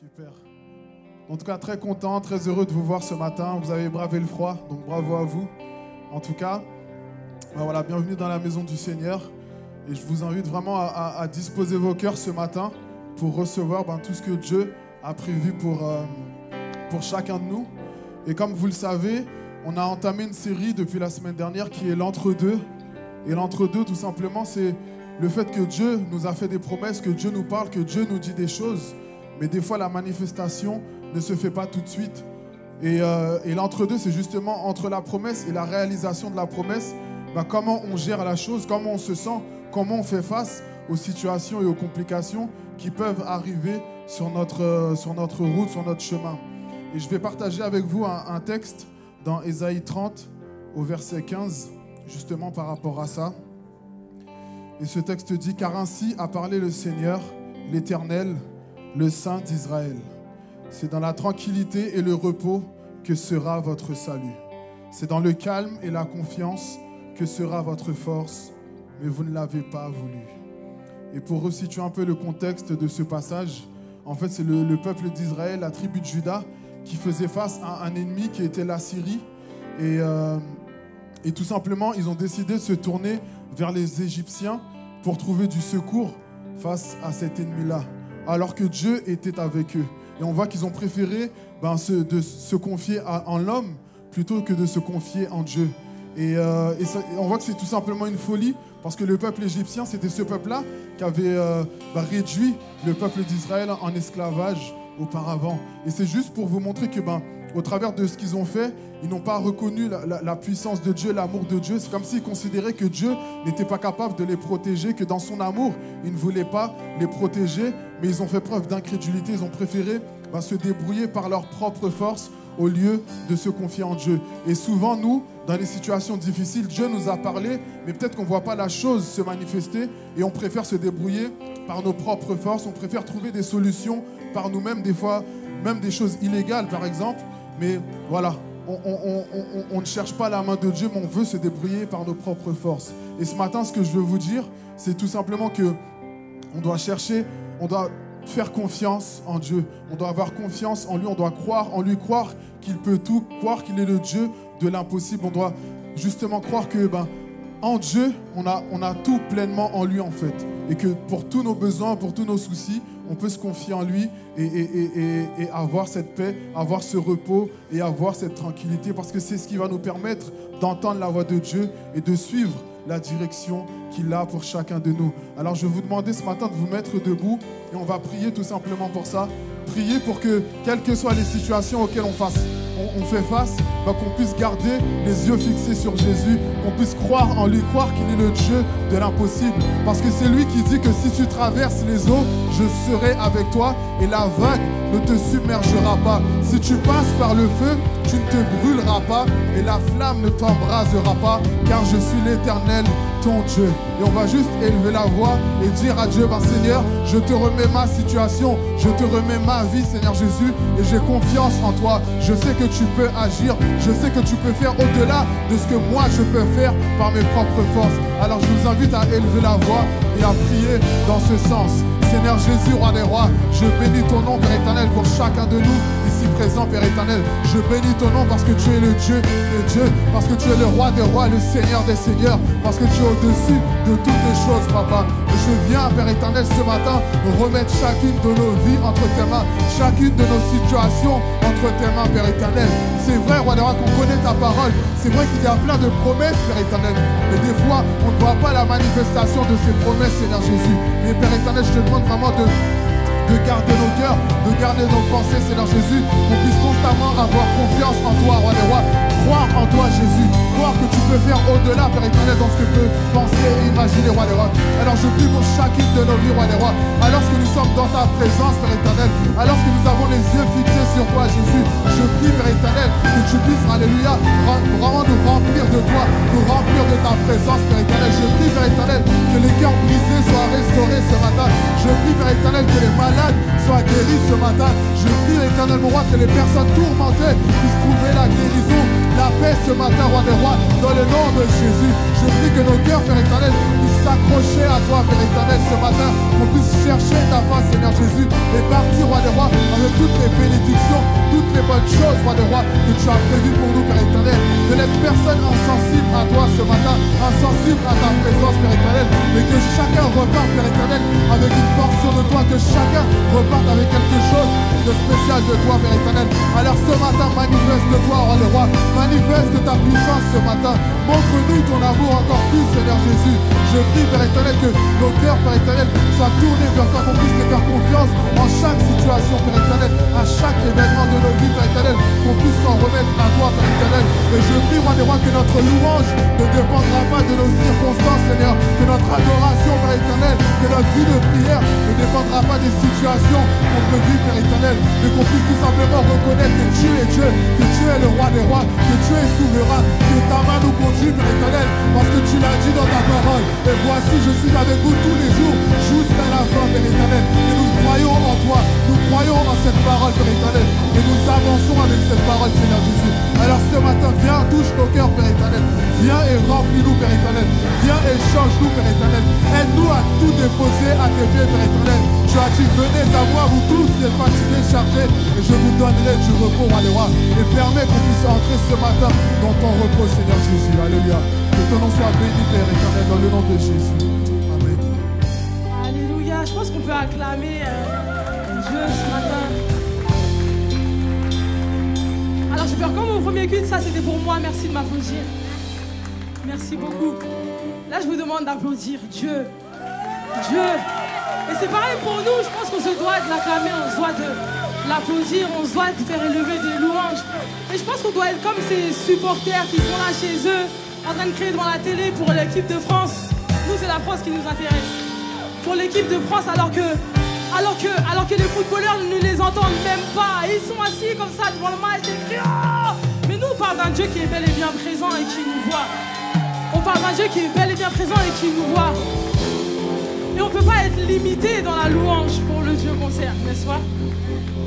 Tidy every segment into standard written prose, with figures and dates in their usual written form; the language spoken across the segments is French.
Super. En tout cas, très content, très heureux de vous voir ce matin. Vous avez bravé le froid, donc bravo à vous. En tout cas, voilà, bienvenue dans la maison du Seigneur. Et je vous invite vraiment à disposer vos cœurs ce matin pour recevoir tout ce que Dieu a prévu pour chacun de nous. Et comme vous le savez, on a entamé une série depuis la semaine dernière qui est l'entre-deux. Et l'entre-deux, tout simplement, c'est le fait que Dieu nous a fait des promesses, que Dieu nous parle, que Dieu nous dit des choses. Mais des fois, la manifestation ne se fait pas tout de suite. Et l'entre-deux, c'est justement entre la promesse et la réalisation de la promesse, comment on gère la chose, comment on se sent, comment on fait face aux situations et aux complications qui peuvent arriver sur notre route, sur notre chemin. Et je vais partager avec vous un texte dans Ésaïe 30, au verset 15, justement par rapport à ça. Et ce texte dit « Car ainsi a parlé le Seigneur, l'Éternel, le Saint d'Israël. C'est dans la tranquillité et le repos que sera votre salut. C'est dans le calme et la confiance que sera votre force, mais vous ne l'avez pas voulu. » Et pour resituer un peu le contexte de ce passage, en fait, c'est le peuple d'Israël, la tribu de Juda, qui faisait face à un ennemi qui était la Syrie. Et tout simplement, ils ont décidé de se tourner vers les Égyptiens pour trouver du secours face à cet ennemi-là, alors que Dieu était avec eux. Et on voit qu'ils ont préféré de se confier en l'homme plutôt que de se confier en Dieu. Et on voit que c'est tout simplement une folie, parce que le peuple égyptien, c'était ce peuple-là qui avait réduit le peuple d'Israël en esclavage auparavant. Et c'est juste pour vous montrer que au travers de ce qu'ils ont fait, ils n'ont pas reconnu la puissance de Dieu, l'amour de Dieu. C'est comme s'ils considéraient que Dieu n'était pas capable de les protéger, que dans son amour, il ne voulait pas les protéger. Mais ils ont fait preuve d'incrédulité, ils ont préféré se débrouiller par leur propre force au lieu de se confier en Dieu. Et souvent, nous, dans les situations difficiles, Dieu nous a parlé, mais peut-être qu'on ne voit pas la chose se manifester et on préfère se débrouiller par nos propres forces, on préfère trouver des solutions par nous-mêmes, des fois même des choses illégales par exemple, mais voilà, on ne cherche pas la main de Dieu, mais on veut se débrouiller par nos propres forces. Et ce matin, ce que je veux vous dire, c'est tout simplement que on doit faire confiance en Dieu. On doit avoir confiance en lui. On doit croire en lui, croire qu'il peut tout, croire qu'il est le Dieu de l'impossible. On doit justement croire que en Dieu, on a tout pleinement en lui en fait. Et que pour tous nos besoins, pour tous nos soucis, on peut se confier en lui et avoir cette paix, avoir ce repos et avoir cette tranquillité, parce que c'est ce qui va nous permettre d'entendre la voix de Dieu et de suivre la direction qu'il a pour chacun de nous. Alors je vais vous demander ce matin de vous mettre debout et on va prier tout simplement pour ça. Prier pour que, quelles que soient les situations auxquelles on fait face, qu'on puisse garder les yeux fixés sur Jésus, qu'on puisse croire en lui, croire qu'il est le Dieu de l'impossible. Parce que c'est lui qui dit que si tu traverses les eaux, je serai avec toi et la vague ne te submergera pas. Si tu passes par le feu, tu ne te brûleras pas et la flamme ne t'embrasera pas, car je suis l'Éternel, ton Dieu. Et on va juste élever la voix et dire à Dieu, Seigneur, je te remets ma situation, je te remets ma vie, Seigneur Jésus, et j'ai confiance en toi. Je sais que tu peux agir, je sais que tu peux faire au-delà de ce que moi je peux faire par mes propres forces. Alors je vous invite à élever la voix et à prier dans ce sens. Seigneur Jésus, roi des rois, je bénis ton nom, Père éternel, pour chacun de nous ici présent, Père éternel. Je bénis ton nom parce que tu es le Dieu des dieux, parce que tu es le roi des rois, le Seigneur des seigneurs, parce que tu es au-dessus de toutes les choses, Papa. Et je viens, Père éternel, ce matin, remettre chacune de nos vies entre tes mains, chacune de nos situations entre tes mains, Père éternel. C'est vrai, roi des rois, qu'on connaît ta parole. C'est vrai qu'il y a plein de promesses, Père éternel. Mais des fois, on ne voit pas la manifestation de ces promesses, Seigneur Jésus. Mais Père éternel, je te demande vraiment de garder nos cœurs, de garder nos pensées, Seigneur Jésus, qu'on puisse constamment avoir confiance en toi, roi des rois, croire en toi, Jésus, croire que tu peux faire au-delà, Père éternel, dans ce que peut penser et imaginer, roi des rois. Alors je prie pour chacune de nos vies, roi des rois, alors que nous sommes dans ta présence, Père éternel, alors que nous avons les yeux fixés sur toi, Jésus, je prie, Père éternel, que tu puisses, alléluia, vraiment nous remplir de toi, nous remplir de ta présence, Père éternel. Je prie, Père éternel, que les cœurs brisés soient restaurés ce matin. Je prie, Père éternel, que les malades soient guéris ce matin. Je prie, éternel mon roi, que les personnes tourmentées puissent trouver la guérison, la paix ce matin, roi des rois, dans le nom de Jésus. Je prie que nos cœurs, Père éternel, puissent s'accrocher à toi, Père éternel, ce matin, qu'on puisse chercher ta face, Seigneur Jésus, et partir, roi des rois, avec que chacun reparte avec quelque chose de spécial de toi, Père éternel. Alors ce matin, manifeste-toi, roi des rois. Manifeste ta puissance ce matin. Montre-nous ton amour encore plus, Seigneur Jésus. Je prie, Père éternel, que nos cœurs, Père éternel, soient tournés vers toi, qu'on puisse te faire confiance en chaque situation, Père éternel, à chaque événement de nos vies, Père éternel, qu'on puisse s'en remettre à toi, Père éternel. Et je prie, roi des rois, que notre louange ne dépendra pas de nos circonstances, Seigneur, que notre adoration, Père éternel, que notre vie de prière ne dépendra pas des situations qu'on peut vivre, Père éternel, mais qu'on puisse tout simplement reconnaître que tu es Dieu, que tu es le roi des rois, que tu es souverain, que ta main nous conduit, Père éternel, parce que tu l'as dit dans ta parole. Et voici, je suis avec vous tous les jours, jusqu'à la fin, Père éternel. Et nous croyons en toi, nous croyons en cette parole, Père éternel, et nous avançons avec cette parole, Seigneur Jésus. Alors ce matin, viens, touche nos cœurs, Père éternel. Viens et remplis-nous, Père éternel. Viens et change-nous, Père éternel. Aide-nous à tout déposer à tes pieds, Père éternel. Tu as dit, venez à moi, vous tous qui êtes fatigués, chargés, et je vous donnerai du repos, roi des rois. Et permets qu'on puisse entrer ce matin dans ton repos, Seigneur Jésus. Alléluia. Que ton nom soit béni, Père éternel, dans le nom de Jésus. Amen. Alléluia. Je pense qu'on peut acclamer Dieu ce matin. Alors, je vais faire comme mon premier culte. Ça, c'était pour moi. Merci de m'applaudir. Merci beaucoup. Là, je vous demande d'applaudir Dieu. Dieu. Et c'est pareil pour nous. Je pense qu'on se doit de l'acclamer. On se doit de l'applaudir. On se doit de faire élever des louanges. Et je pense qu'on doit être comme ces supporters qui sont là chez eux, en train de crier devant la télé pour l'équipe de France. Nous, c'est la France qui nous intéresse. Pour l'équipe de France, alors que les footballeurs ne les entendent même pas. Ils sont assis comme ça devant le match et crient. Oh, mais nous, on parle d'un Dieu qui est bel et bien présent et qui nous voit. On parle d'un Dieu qui est bel et bien présent et qui nous voit. Et on ne peut pas être limité dans la louange pour le Dieu qu'on sert, n'est-ce pas?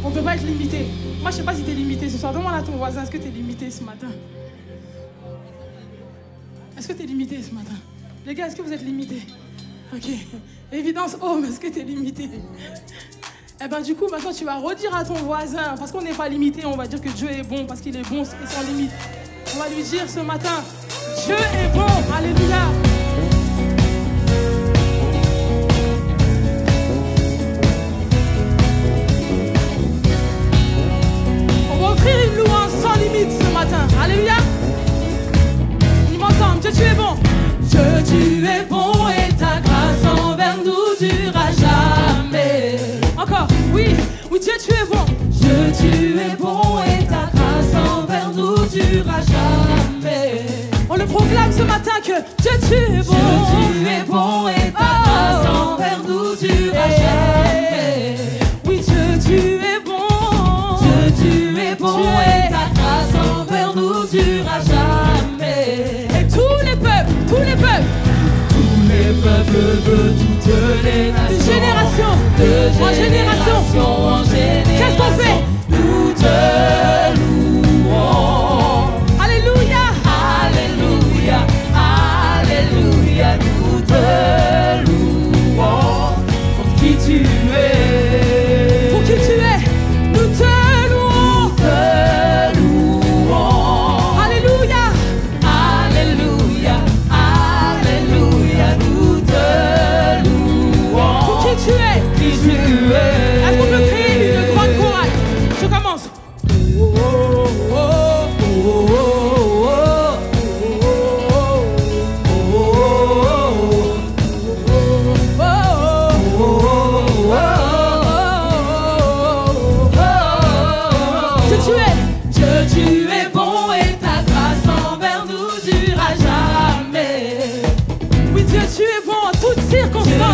On ne peut pas être limité. Moi, je ne sais pas si tu es limité ce soir. Demande à ton voisin, est-ce que tu es limité ce matin? Est-ce que tu es limité ce matin? Les gars, est-ce que vous êtes limités? Ok. Évidence, oh, mais est-ce que tu es limité? Eh bien, du coup, maintenant, tu vas redire à ton voisin, parce qu'on n'est pas limité, on va dire que Dieu est bon, parce qu'il est bon et sans limite. On va lui dire ce matin, Dieu est bon, alléluia. On va offrir une louange sans limite ce matin, alléluia. On y va ensemble, Dieu, tu es bon. Dieu, tu es bon et ta grâce envers nous durera jamais. Encore, oui, oui, Dieu, tu es bon. Dieu, tu es bon et ta grâce envers nous durera jamais. On le proclame ce matin que Dieu, tu es bon. Dieu, tu es bon et ta grâce envers nous durera jamais. Oui, Dieu, tu es bon. Dieu, tu es bon et ta grâce envers nous durera jamais. Et tous les peuples de toutes les nations, de génération en génération, qu'est-ce qu'on fait? Nous te louons. Alléluia, alléluia, alléluia. Nous te louons pour qui tu es. Pour qui tu es, nous te louons. Nous te louons. Alléluia, alléluia, alléluia. Nous te louons. Pour qui tu es. Qui tu es. Est-ce qu'on peut créer une grande chorale? Je commence. Oh, oh, oh, oh,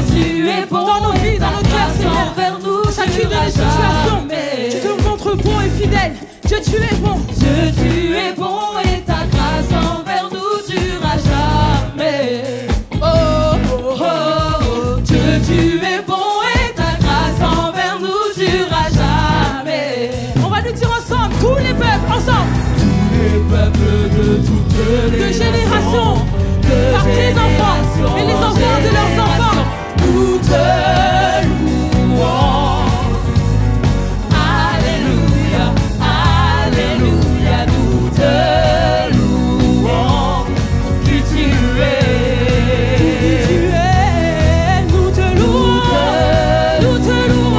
tu es bon dans nos vies, dans nos cœurs, Seigneur. Chacune de nos situations, tu te montres bon et fidèle. Dieu, tu es bon. Dieu, tu es bon et ta grâce envers nous durera jamais. Oh, oh, oh, oh. Dieu, tu es bon et ta grâce envers nous durera jamais. On va nous dire ensemble, tous les peuples, ensemble. Tous les peuples de toutes les générations, par tes enfants et les enfants de leurs enfants. Nous te louons. Alléluia, alléluia. Nous te louons. Qui tu es. Qui tu es. Nous te louons. Nous te louons.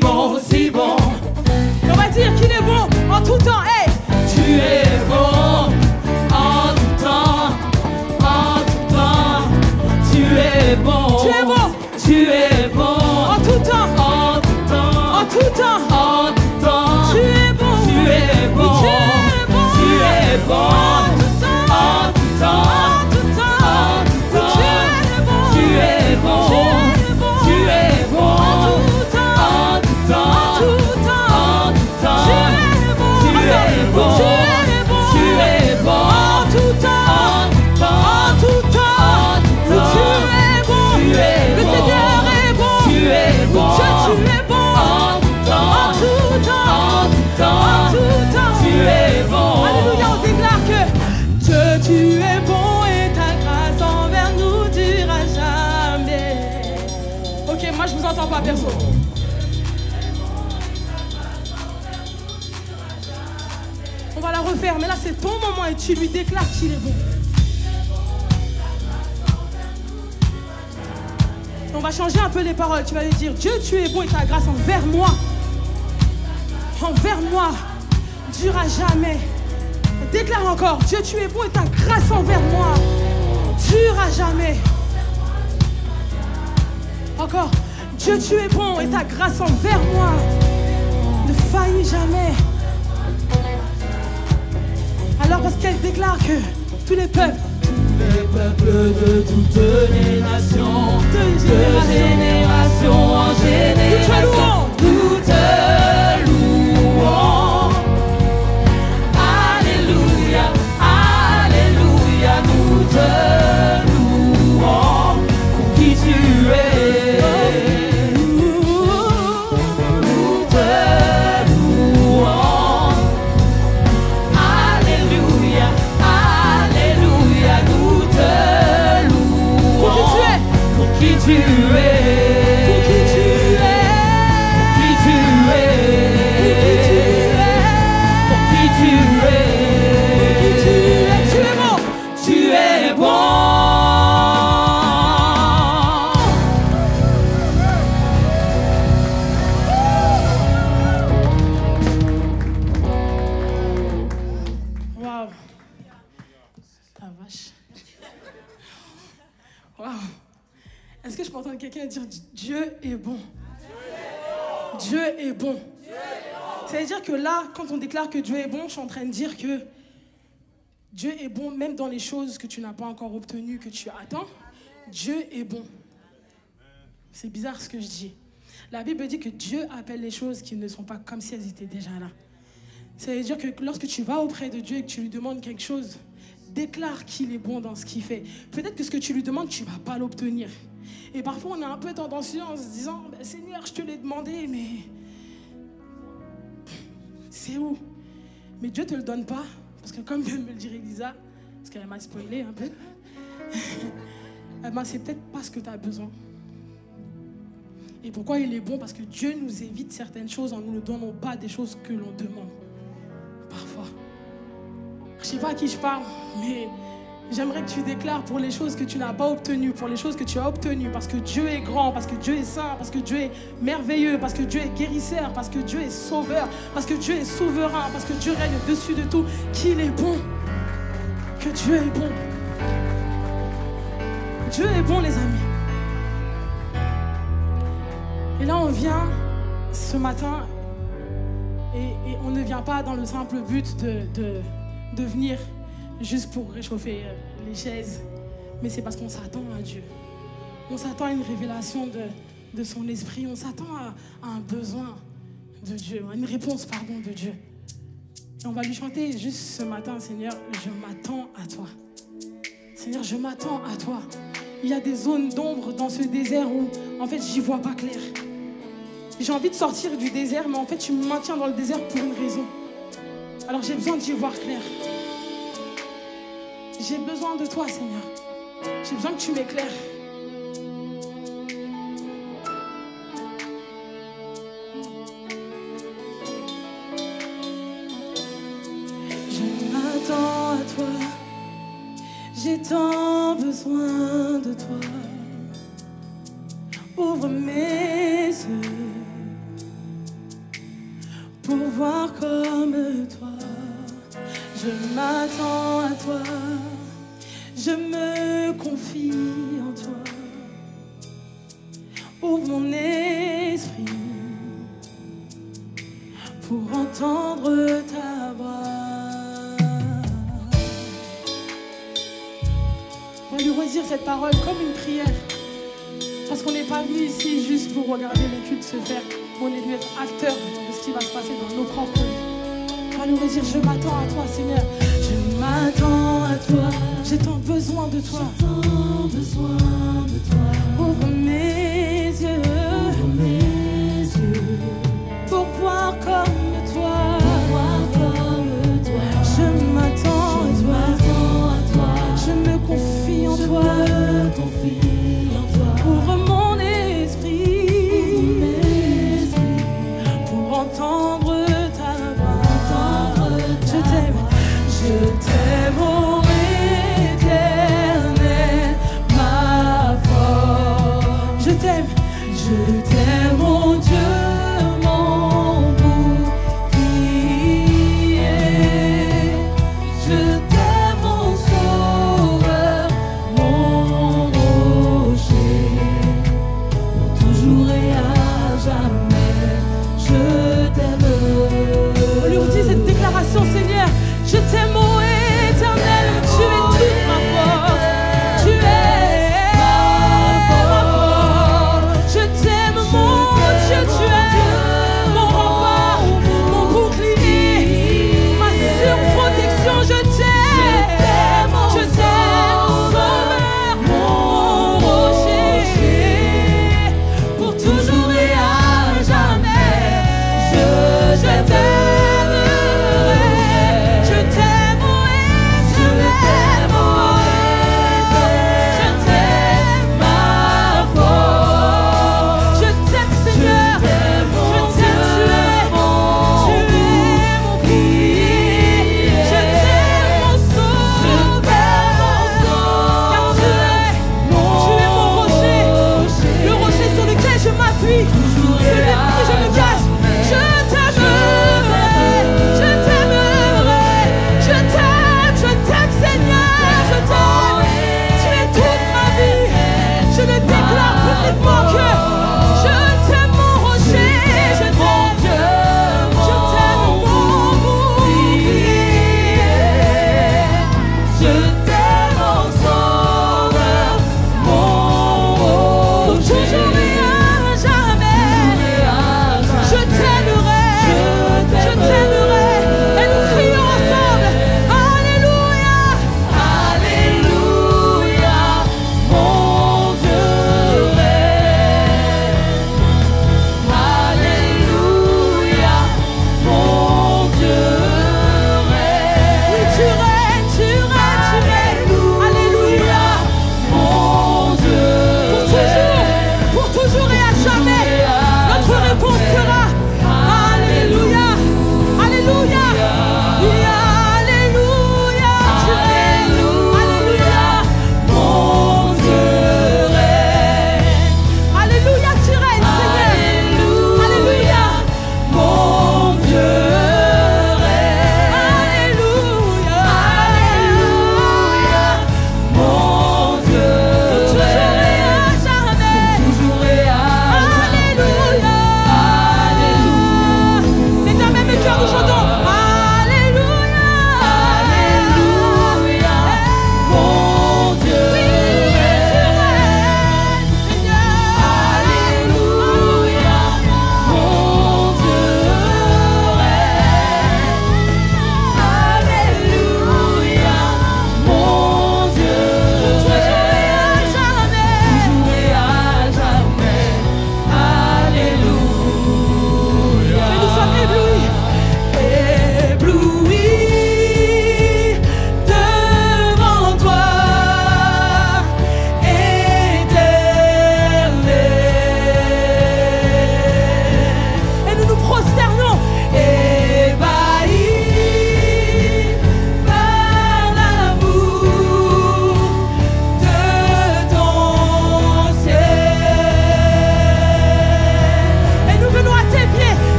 bon, si bon. On va dire qu'il est bon en tout temps. Hey. Tu es bon en tout temps, en tout temps. Tu es bon, tu es bon, tu es bon en tout temps, en tout temps, en tout temps, en tout temps. Tu es bon, tu es bon, tu es bon, tu es bon en tout temps, en tout temps, en tout temps, en tout temps. Tu es bon, tu es bon, tu es bon en tout temps, en tout temps, en tout temps, en tout temps. Tu es bon, tu es bon, tu es bon, tu es bon en tout temps, en tout temps, en tout temps. Tu es bon, tu es bon. Le Seigneur est bon, tu es bon. Dieu, tu es bon en tout temps, en tout temps, en tout temps, en tout temps. Tu es bon. Alléluia, on déclare que Dieu, tu es bon et ta grâce envers nous durera jamais. Ok, moi je vous entends pas, perso. On va la refaire, mais là c'est ton moment et tu lui déclares qu'il est bon. Et on va changer un peu les paroles. Tu vas lui dire, Dieu, tu es bon et ta grâce envers moi durera jamais. Déclare encore, Dieu, tu es bon et ta grâce envers moi durera jamais. Encore, Dieu, tu es bon et ta grâce envers moi ne faillit jamais. Alors parce qu'elle déclare que tous les peuples de toutes les nations, de génération en génération, nous te louons. Alléluia, alléluia, nous te louons pour qui tu es. Nous te louons. Alléluia, alléluia, nous te louons. Pour qui tu es. Pour qui tu es. Pour qui tu es. Pour qui tu es. Pour qui tu es. Pour qui tu es. Tu es bon. Tu es bon. Waouh. La vache. Waouh. Est-ce que je peux entendre quelqu'un dire Dieu est bon? Dieu est bon. Ça veut dire que là, quand on déclare que Dieu est bon, je suis en train de dire que Dieu est bon même dans les choses que tu n'as pas encore obtenues, que tu attends. Dieu est bon. C'est bizarre ce que je dis. La Bible dit que Dieu appelle les choses qui ne sont pas comme si elles étaient déjà là. Ça veut dire que lorsque tu vas auprès de Dieu et que tu lui demandes quelque chose, déclare qu'il est bon dans ce qu'il fait. Peut-être que ce que tu lui demandes, tu ne vas pas l'obtenir. Et parfois, on est un peu tendancieux en se disant, Seigneur, je te l'ai demandé, mais c'est où? Mais Dieu ne te le donne pas. Parce que comme vient de me le dire Elisa, parce qu'elle m'a spoilé un peu, c'est peut-être pas ce que tu as besoin. Et pourquoi il est bon? Parce que Dieu nous évite certaines choses en ne nous donnant pas des choses que l'on demande. Parfois. Je ne sais pas à qui je parle, mais j'aimerais que tu déclares pour les choses que tu n'as pas obtenues, pour les choses que tu as obtenues, parce que Dieu est grand, parce que Dieu est saint, parce que Dieu est merveilleux, parce que Dieu est guérisseur, parce que Dieu est sauveur, parce que Dieu est souverain, parce que Dieu règne au-dessus de tout, qu'il est bon, que Dieu est bon. Dieu est bon, les amis. Et là, on vient ce matin et on ne vient pas dans le simple but de venir juste pour réchauffer les chaises, mais c'est parce qu'on s'attend à Dieu. On s'attend à une révélation de son esprit, on s'attend à un besoin de Dieu, à une réponse, de Dieu. Et on va lui chanter juste ce matin, Seigneur, je m'attends à toi. Seigneur, je m'attends à toi. Il y a des zones d'ombre dans ce désert où, en fait, j'y vois pas clair. J'ai envie de sortir du désert, mais en fait, tu me maintiens dans le désert pour une raison. Alors j'ai besoin d'y voir clair. J'ai besoin de toi, Seigneur. J'ai besoin que tu m'éclaires. Je m'attends à toi. J'ai tant besoin de toi. Ouvre mes yeux. pour voir comme toi. Je m'attends à toi, je me confie en toi. Ouvre mon esprit pour entendre ta voix. On va lui redire cette parole comme une prière. Parce qu'on n'est pas venu ici juste pour regarder les cultes se faire. On est venu être acteur de ce qui va se passer dans nos propres vies. On va lui redire, je m'attends à toi, Seigneur. Je m'attends à toi. J'ai tant besoin de toi. J'ai tant besoin de toi. Ouvre mes yeux. Ouvre mes yeux. Pour voir comme toi. Pour voir comme toi. Je m'attends à toi. Je me confie en toi. Ouvre mon esprit pour entendre ta voix. Je t'aime, ô Éternel, ma force. Je t'aime, mon Dieu, mon bouclier. Je t'aime, mon sauveur, mon roi.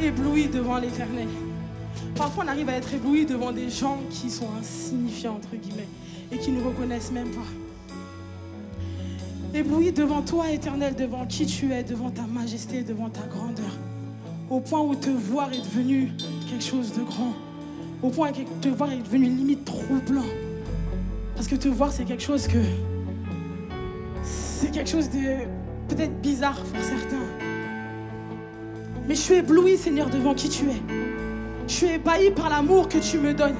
ébloui devant l'Éternel. Parfois, on arrive à être ébloui devant des gens qui sont insignifiants, entre guillemets, et qui ne nous reconnaissent même pas. Ébloui devant toi, Éternel, devant qui tu es, devant ta majesté, devant ta grandeur. Au point où te voir est devenu quelque chose de grand. Au point où te voir est devenu limite troublant. Parce que te voir, c'est quelque chose que... C'est quelque chose de peut-être bizarre pour certains. Mais je suis ébloui, Seigneur, devant qui tu es. Je suis ébahi par l'amour que tu me donnes.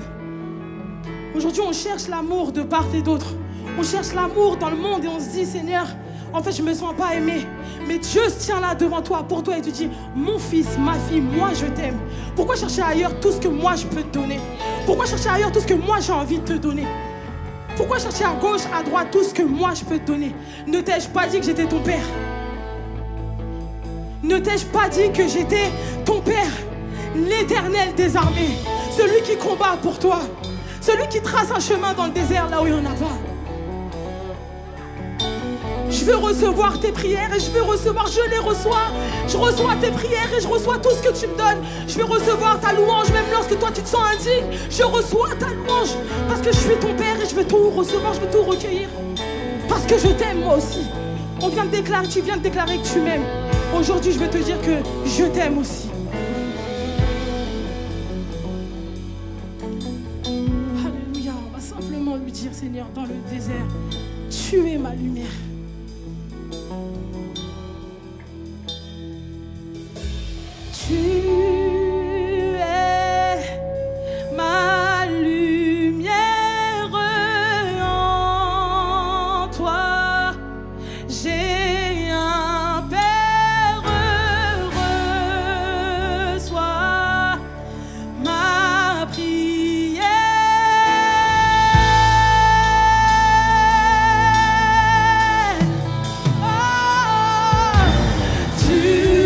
Aujourd'hui, on cherche l'amour de part et d'autre. On cherche l'amour dans le monde et on se dit, Seigneur, en fait, je ne me sens pas aimé. Mais Dieu se tient là devant toi, pour toi, et te dit, mon fils, ma fille, moi, je t'aime. Pourquoi chercher ailleurs tout ce que moi, je peux te donner? Pourquoi chercher ailleurs tout ce que moi, j'ai envie de te donner? Pourquoi chercher à gauche, à droite, tout ce que moi, je peux te donner? Ne t'ai-je pas dit que j'étais ton père? Ne t'ai-je pas dit que j'étais ton père? L'Éternel des armées, celui qui combat pour toi, celui qui trace un chemin dans le désert là où il n'y en a pas. Je veux recevoir tes prières et je veux recevoir, je les reçois. Je reçois tes prières et je reçois tout ce que tu me donnes. Je veux recevoir ta louange même lorsque toi tu te sens indigne. Je reçois ta louange parce que je suis ton père et je veux tout recevoir, je veux tout recueillir. Parce que je t'aime moi aussi. On vient de déclarer, tu viens de déclarer que tu m'aimes. Aujourd'hui je veux te dire que je t'aime aussi. Alléluia, on va simplement lui dire, Seigneur, dans le désert, tu es ma lumière. Tu es ma lumière, en toi j'ai un Père, reçois ma prière. Oh, tu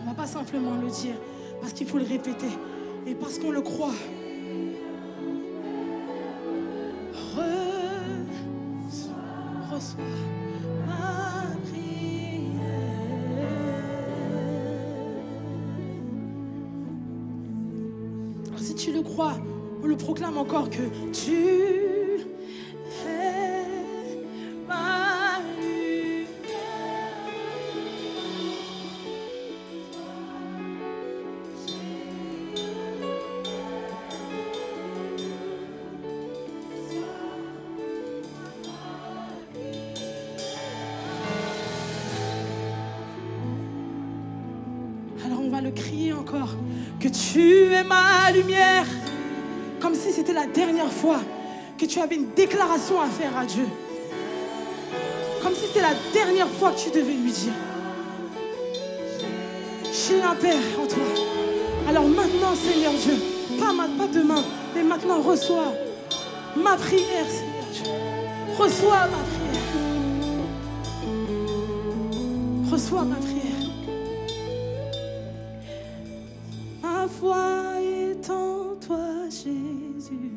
On ne va pas simplement le dire parce qu'il faut le répéter et parce qu'on le croit. Reçois ma prière. Alors si tu le crois, on le proclame encore que tu es ma lumière. Alors on va le crier encore, que tu es ma lumière, comme si c'était la dernière fois que tu avais une déclaration à faire à Dieu, comme si c'était la dernière fois que tu devais lui dire, j'ai un Père en toi. Alors maintenant, Seigneur Dieu, pas demain, mais maintenant reçois ma prière, Seigneur Dieu. Reçois ma prière. Reçois ma prière. Ma foi est en toi, Jésus.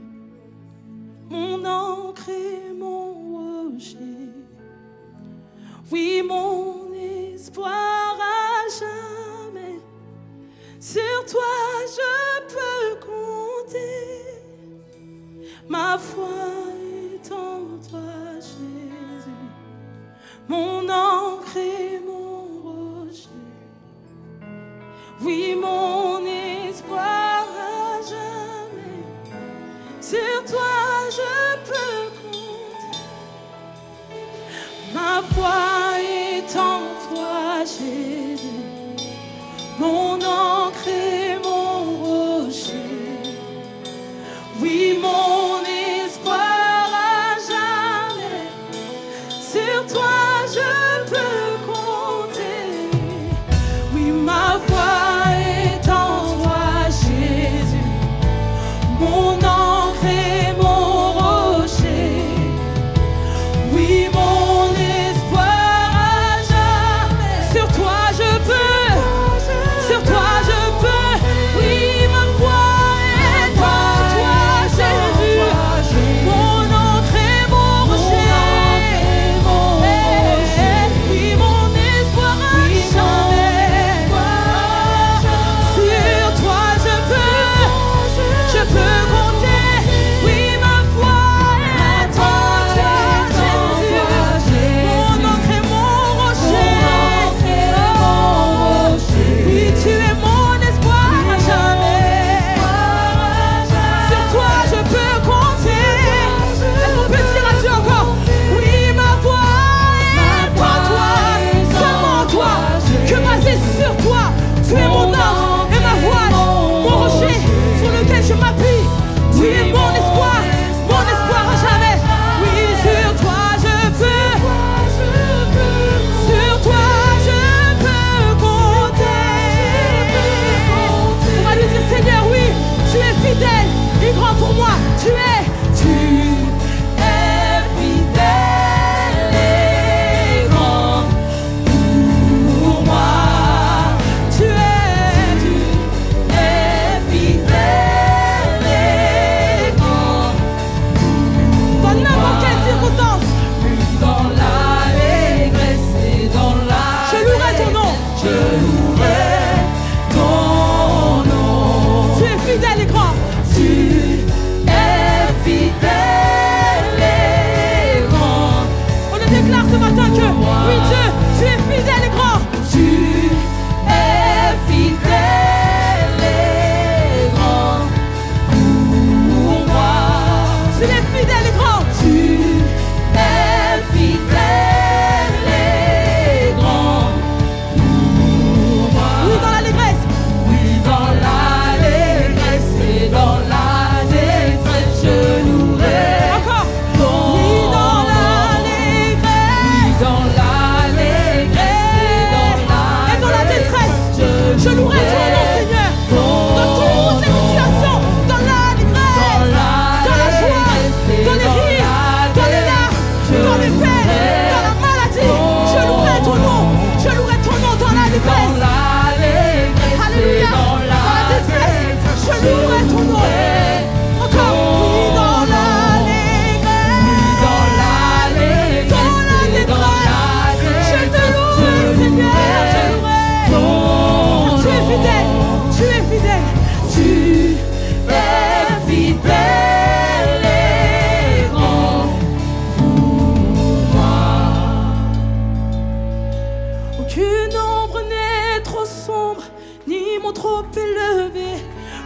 Aucune ombre n'est trop sombre, ni mon trop élevé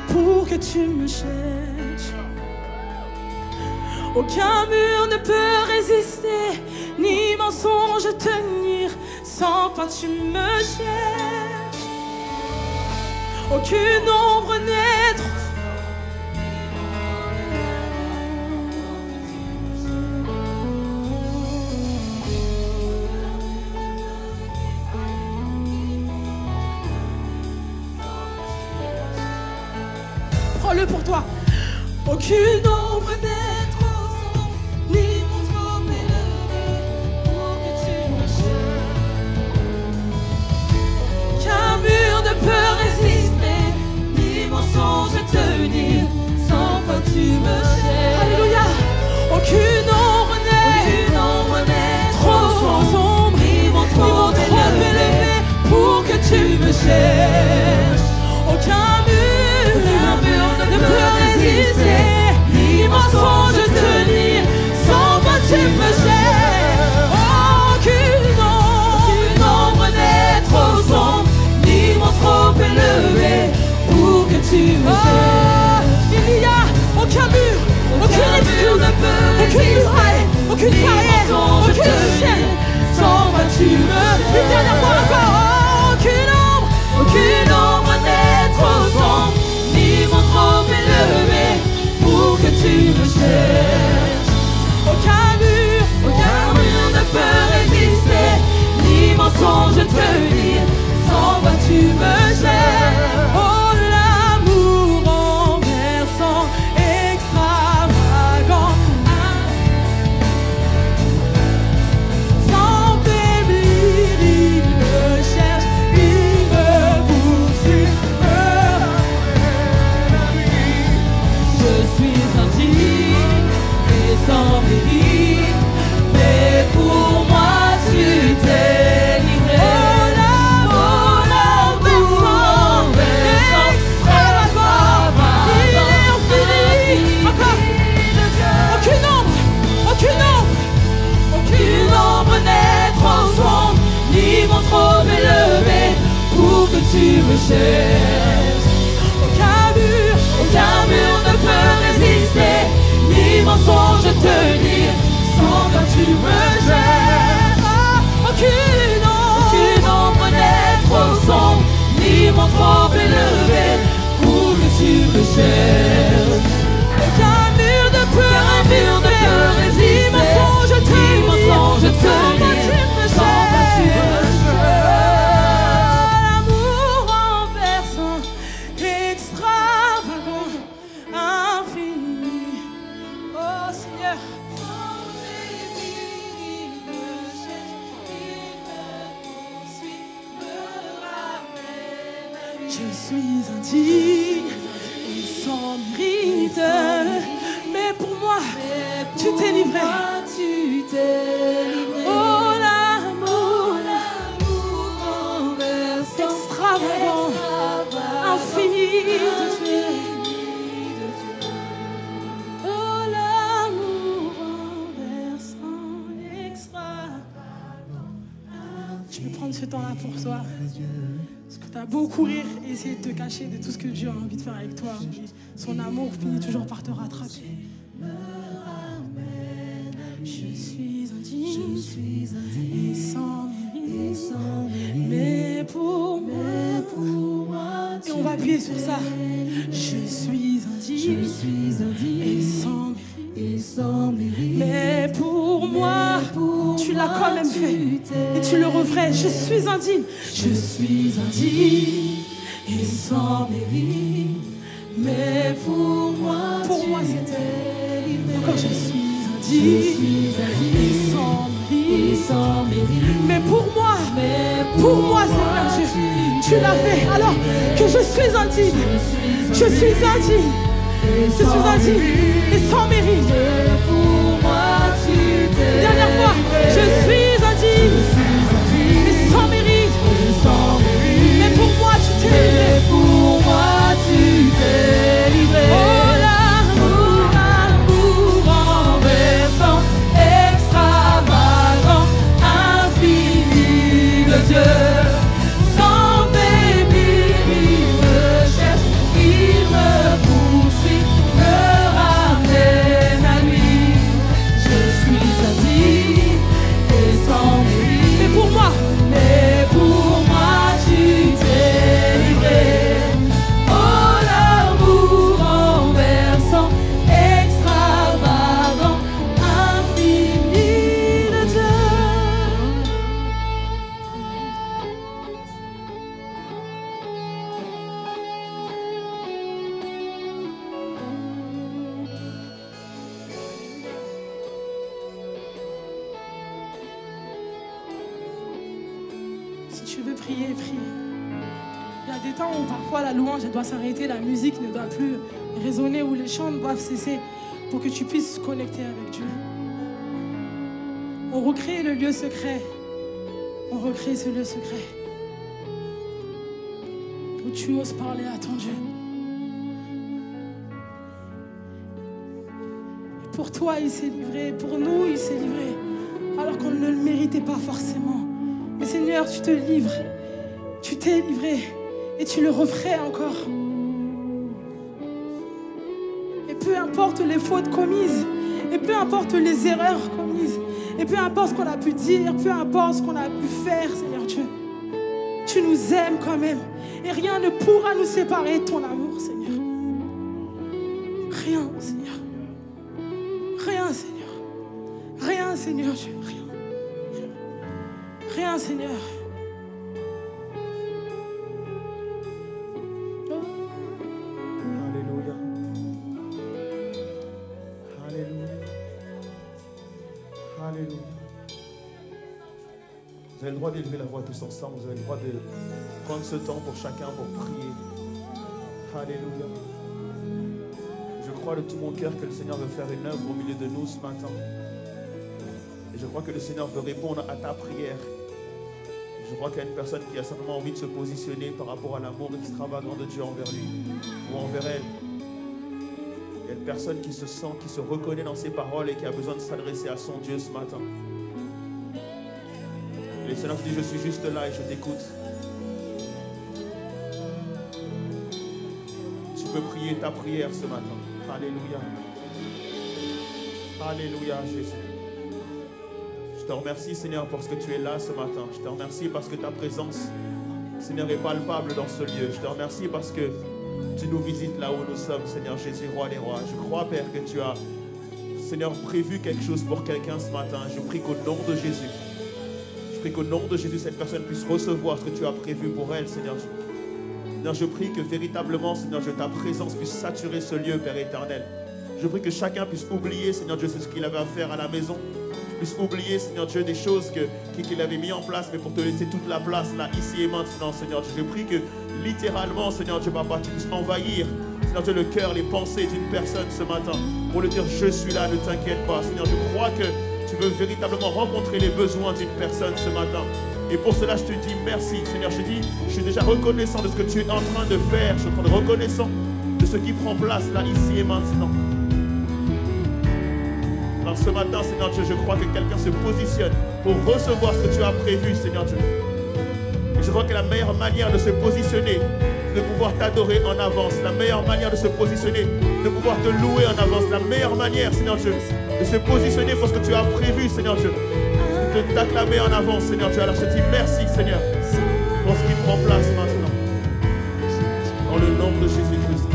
pour que tu me cherches. Aucun mur ne peut résister, ni mensonge tenir, sans toi tu me cherches. Aucune ombre n'est trop. Prends-le pour toi. Aucune ombre n'est trop sombre, ni mon trop élevé pour que tu me cherches. Qu'un mur ne peut résister, ni mensonge tenir, sans fin tu me cherches. Alléluia. Aucune ombre n'est trop sombre, ni mon trop élevé pour que tu me cherches. Aucun mur ne peut résister, ni mensonge tenir, sans fin tu me cherches. Aucune ombre n'est trop sombre, ni mon trop élevé pour que tu me cherches. Il n'y a aucun mur, aucune excuse, aucune muraille, aucune barrière, aucune chaîne, sans fin tu me cherches. Une dernière fois encore. Aucune ombre n'est trop sombre, ni mon trop élevé pour que tu me cherches. Aucun mur ne peut résister, ni mensonge tenir, sans toi tu me cherches. Oh l'amour renversant, extravagant, sans faiblir il me cherche, il me poursuit, me ramène. Je suis indigne et sans mérite, mais pour moi tu t'es livré. Oh l'amour renversant, extravagant, il est infini. Encore. Aucune ombre n'est trop sombre, ni mon trop élevé pour que tu me cherches. Aucun mur ne peut résister, ni mensonge tenir, sans toi tu me cherches. Aucune ombre n'est trop sombre, ni mon trop élevé pour que tu me cherches. Aucun mur ne peut résister, ni mensonge tenir, sans toi tu me cherches. L'amour renversant, extravagant, infini. Oh Seigneur. Je suis indigne et sans mérite, mais pour moi, tu t'es livré. Oh l'amour extravagant, infini de Dieu. Oh l'amour renversant, extravagant. Je vais prendre ce temps-là pour toi. Parce que tu as beau courir et essayer de te cacher de tout ce que Dieu a envie de faire avec toi. Son amour finit toujours par te rattraper. Je suis indigne et sans mérite, mais pour moi, et on va appuyer sur ça. Je suis indigne et sans mérite, mais pour moi, tu l'as quand même fait. Et tu le referais. Je suis indigne et sans mérite, mais pour moi c'était livré. Encore je suis indigne et sans mérite, mais pour moi Seigneur Dieu, tu l'as fait. Alors que je suis indigne et sans mérite. Pour moi tu t'es. Dernière fois, je suis indigne et sans mérite, mais pour moi tu t'es livré. Pour moi tu t'es livré. Oh l'amour renversant, extravagant, infini de Dieu. Sans faiblir, il me cherche, il me poursuit, me ramène à lui. Je suis indigne et sans mérite. Mais pour moi, tu t'es livré. Oh, l'amour renversant, extravagant, infini de Dieu. Si tu veux prier, prie. Il y a des temps où parfois la louange elle doit s'arrêter, la musique ne doit plus résonner, où les chants doivent cesser pour que tu puisses connecter avec Dieu. On recrée le lieu secret. On recrée ce lieu secret où tu oses parler à ton Dieu. Et pour toi, il s'est livré. Pour nous, il s'est livré. Alors qu'on ne le méritait pas forcément. Mais Seigneur, tu te livres. Tu t'es livré. Et tu le referais encore. Et peu importe les fautes commises, et peu importe les erreurs commises, et peu importe ce qu'on a pu dire, peu importe ce qu'on a pu faire, Seigneur Dieu, tu nous aimes quand même. Et rien ne pourra nous séparer de ton amour, Seigneur. Rien, Seigneur. Rien, Seigneur. Rien, Seigneur Dieu. Rien. Rien, Seigneur. Vous avez le droit d'élever la voix tous ensemble. Vous avez le droit de prendre ce temps pour chacun pour prier. Alléluia. Je crois de tout mon cœur que le Seigneur veut faire une œuvre au milieu de nous ce matin. Et je crois que le Seigneur veut répondre à ta prière. Je crois qu'il y a une personne qui a simplement envie de se positionner par rapport à l'amour extravagant de Dieu envers lui ou envers elle. Il y a une personne qui se sent, qui se reconnaît dans ses paroles et qui a besoin de s'adresser à son Dieu ce matin. Et le Seigneur te dit, je suis juste là et je t'écoute. Tu peux prier ta prière ce matin. Alléluia. Alléluia, Jésus. Je te remercie, Seigneur, parce que tu es là ce matin. Je te remercie parce que ta présence, Seigneur, est palpable dans ce lieu. Je te remercie parce que tu nous visites là où nous sommes, Seigneur Jésus, roi des rois. Je crois, Père, que tu as, Seigneur, prévu quelque chose pour quelqu'un ce matin. Je prie qu'au nom de Jésus, je prie qu'au nom de Jésus, cette personne puisse recevoir ce que tu as prévu pour elle, Seigneur. Seigneur, je prie que véritablement, Seigneur, que ta présence puisse saturer ce lieu, Père éternel. Je prie que chacun puisse oublier, Seigneur Dieu, ce qu'il avait à faire à la maison. Puisse oublier, Seigneur Dieu, des choses qu'il avait mis en place, mais pour te laisser toute la place, là, ici et maintenant, Seigneur Dieu. Je prie que, littéralement, Seigneur Dieu, Papa, tu puisses envahir, Seigneur Dieu, le cœur, les pensées d'une personne ce matin, pour lui dire, je suis là, ne t'inquiète pas. Seigneur, je crois que tu veux véritablement rencontrer les besoins d'une personne ce matin. Et pour cela, je te dis merci, Seigneur. Je dis, je suis déjà reconnaissant de ce que tu es en train de faire. Je suis en train de reconnaissant de ce qui prend place, là, ici et maintenant. Alors ce matin, Seigneur Dieu, je crois que quelqu'un se positionne pour recevoir ce que tu as prévu, Seigneur Dieu. Et je crois que la meilleure manière de se positionner, c'est de pouvoir t'adorer en avance. La meilleure manière de se positionner, de pouvoir te louer en avance. La meilleure manière, Seigneur Dieu, de se positionner pour ce que tu as prévu, Seigneur Dieu, c'est de t'acclamer en avance, Seigneur Dieu. Alors je te dis merci, Seigneur, pour ce qui prend place maintenant. Dans le nom de Jésus-Christ.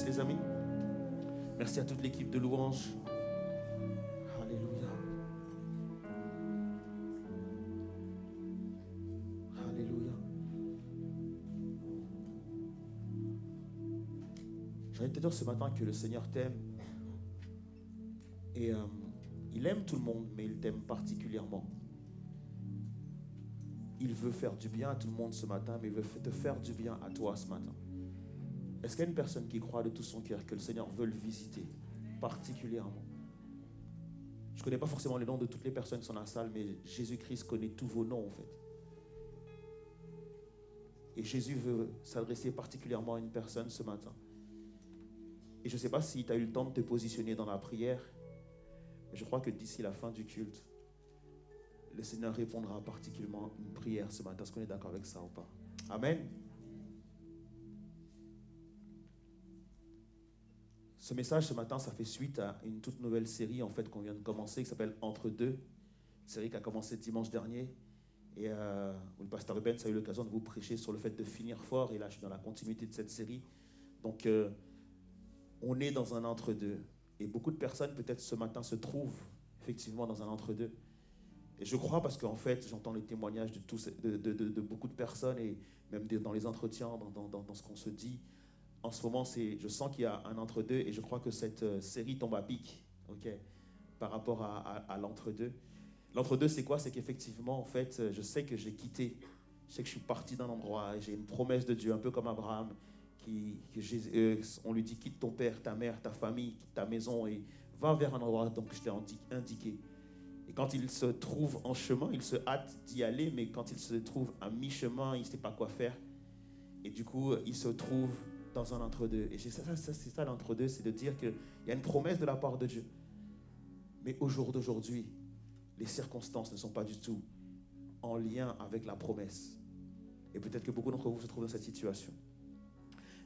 Les amis, merci à toute l'équipe de louange. Alléluia. Alléluia. J'ai envie de te dire ce matin que le Seigneur t'aime et il aime tout le monde, mais il t'aime particulièrement. Il veut faire du bien à tout le monde ce matin, mais il veut te faire du bien à toi ce matin. Est-ce qu'il y a une personne qui croit de tout son cœur que le Seigneur veut le visiter particulièrement? Je ne connais pas forcément les noms de toutes les personnes qui sont dans la salle, mais Jésus-Christ connaît tous vos noms en fait. Et Jésus veut s'adresser particulièrement à une personne ce matin. Et je ne sais pas si tu as eu le temps de te positionner dans la prière, mais je crois que d'ici la fin du culte, le Seigneur répondra particulièrement à une prière ce matin. Est-ce qu'on est d'accord avec ça ou pas? Amen. Ce message ce matin, ça fait suite à une toute nouvelle série en fait qu'on vient de commencer qui s'appelle Entre deux. Une série qui a commencé dimanche dernier. Et où le pasteur Rubens a eu l'occasion de vous prêcher sur le fait de finir fort. Et là, je suis dans la continuité de cette série. Donc, on est dans un entre-deux. Et beaucoup de personnes, peut-être ce matin, se trouvent effectivement dans un entre-deux. Et je crois parce qu'en fait, j'entends les témoignages de beaucoup de personnes et même dans les entretiens, dans ce qu'on se dit. En ce moment, je sens qu'il y a un entre-deux et je crois que cette série tombe à pic, okay, par rapport à l'entre-deux. L'entre-deux, c'est quoi? C'est qu'effectivement, en fait, je sais que j'ai quitté, je sais que je suis parti d'un endroit et j'ai une promesse de Dieu, un peu comme Abraham, on lui dit quitte ton père, ta mère, ta famille, quitte ta maison et va vers un endroit donc je t'ai indiqué. Et quand il se trouve en chemin, il se hâte d'y aller, mais quand il se trouve à mi-chemin, il ne sait pas quoi faire. Et du coup, il se trouve dans un entre-deux. Et c'est ça l'entre-deux, c'est de dire qu'il y a une promesse de la part de Dieu. Mais au jour d'aujourd'hui, les circonstances ne sont pas du tout en lien avec la promesse. Et peut-être que beaucoup d'entre vous se trouvent dans cette situation.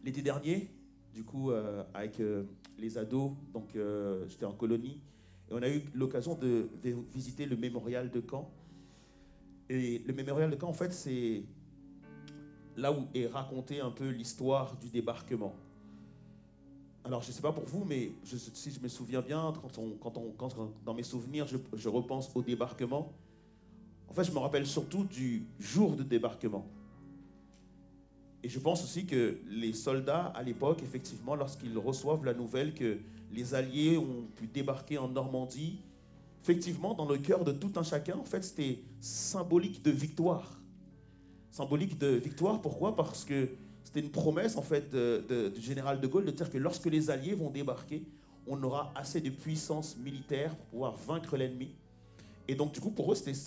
L'été dernier, du coup, avec les ados, donc j'étais en colonie, et on a eu l'occasion de visiter le mémorial de Caen. Et le mémorial de Caen, en fait, c'est là où est racontée un peu l'histoire du débarquement. Alors, je ne sais pas pour vous, mais si je me souviens bien, quand dans mes souvenirs, je repense au débarquement, en fait, je me rappelle surtout du jour de débarquement. Et je pense aussi que les soldats, à l'époque, effectivement, lorsqu'ils reçoivent la nouvelle que les Alliés ont pu débarquer en Normandie, effectivement, dans le cœur de tout un chacun, en fait, c'était symbolique de victoire. Symbolique de victoire, pourquoi? Parce que c'était une promesse, en fait, du général de Gaulle de dire que lorsque les Alliés vont débarquer, on aura assez de puissance militaire pour pouvoir vaincre l'ennemi. Et donc, du coup, pour eux, c'était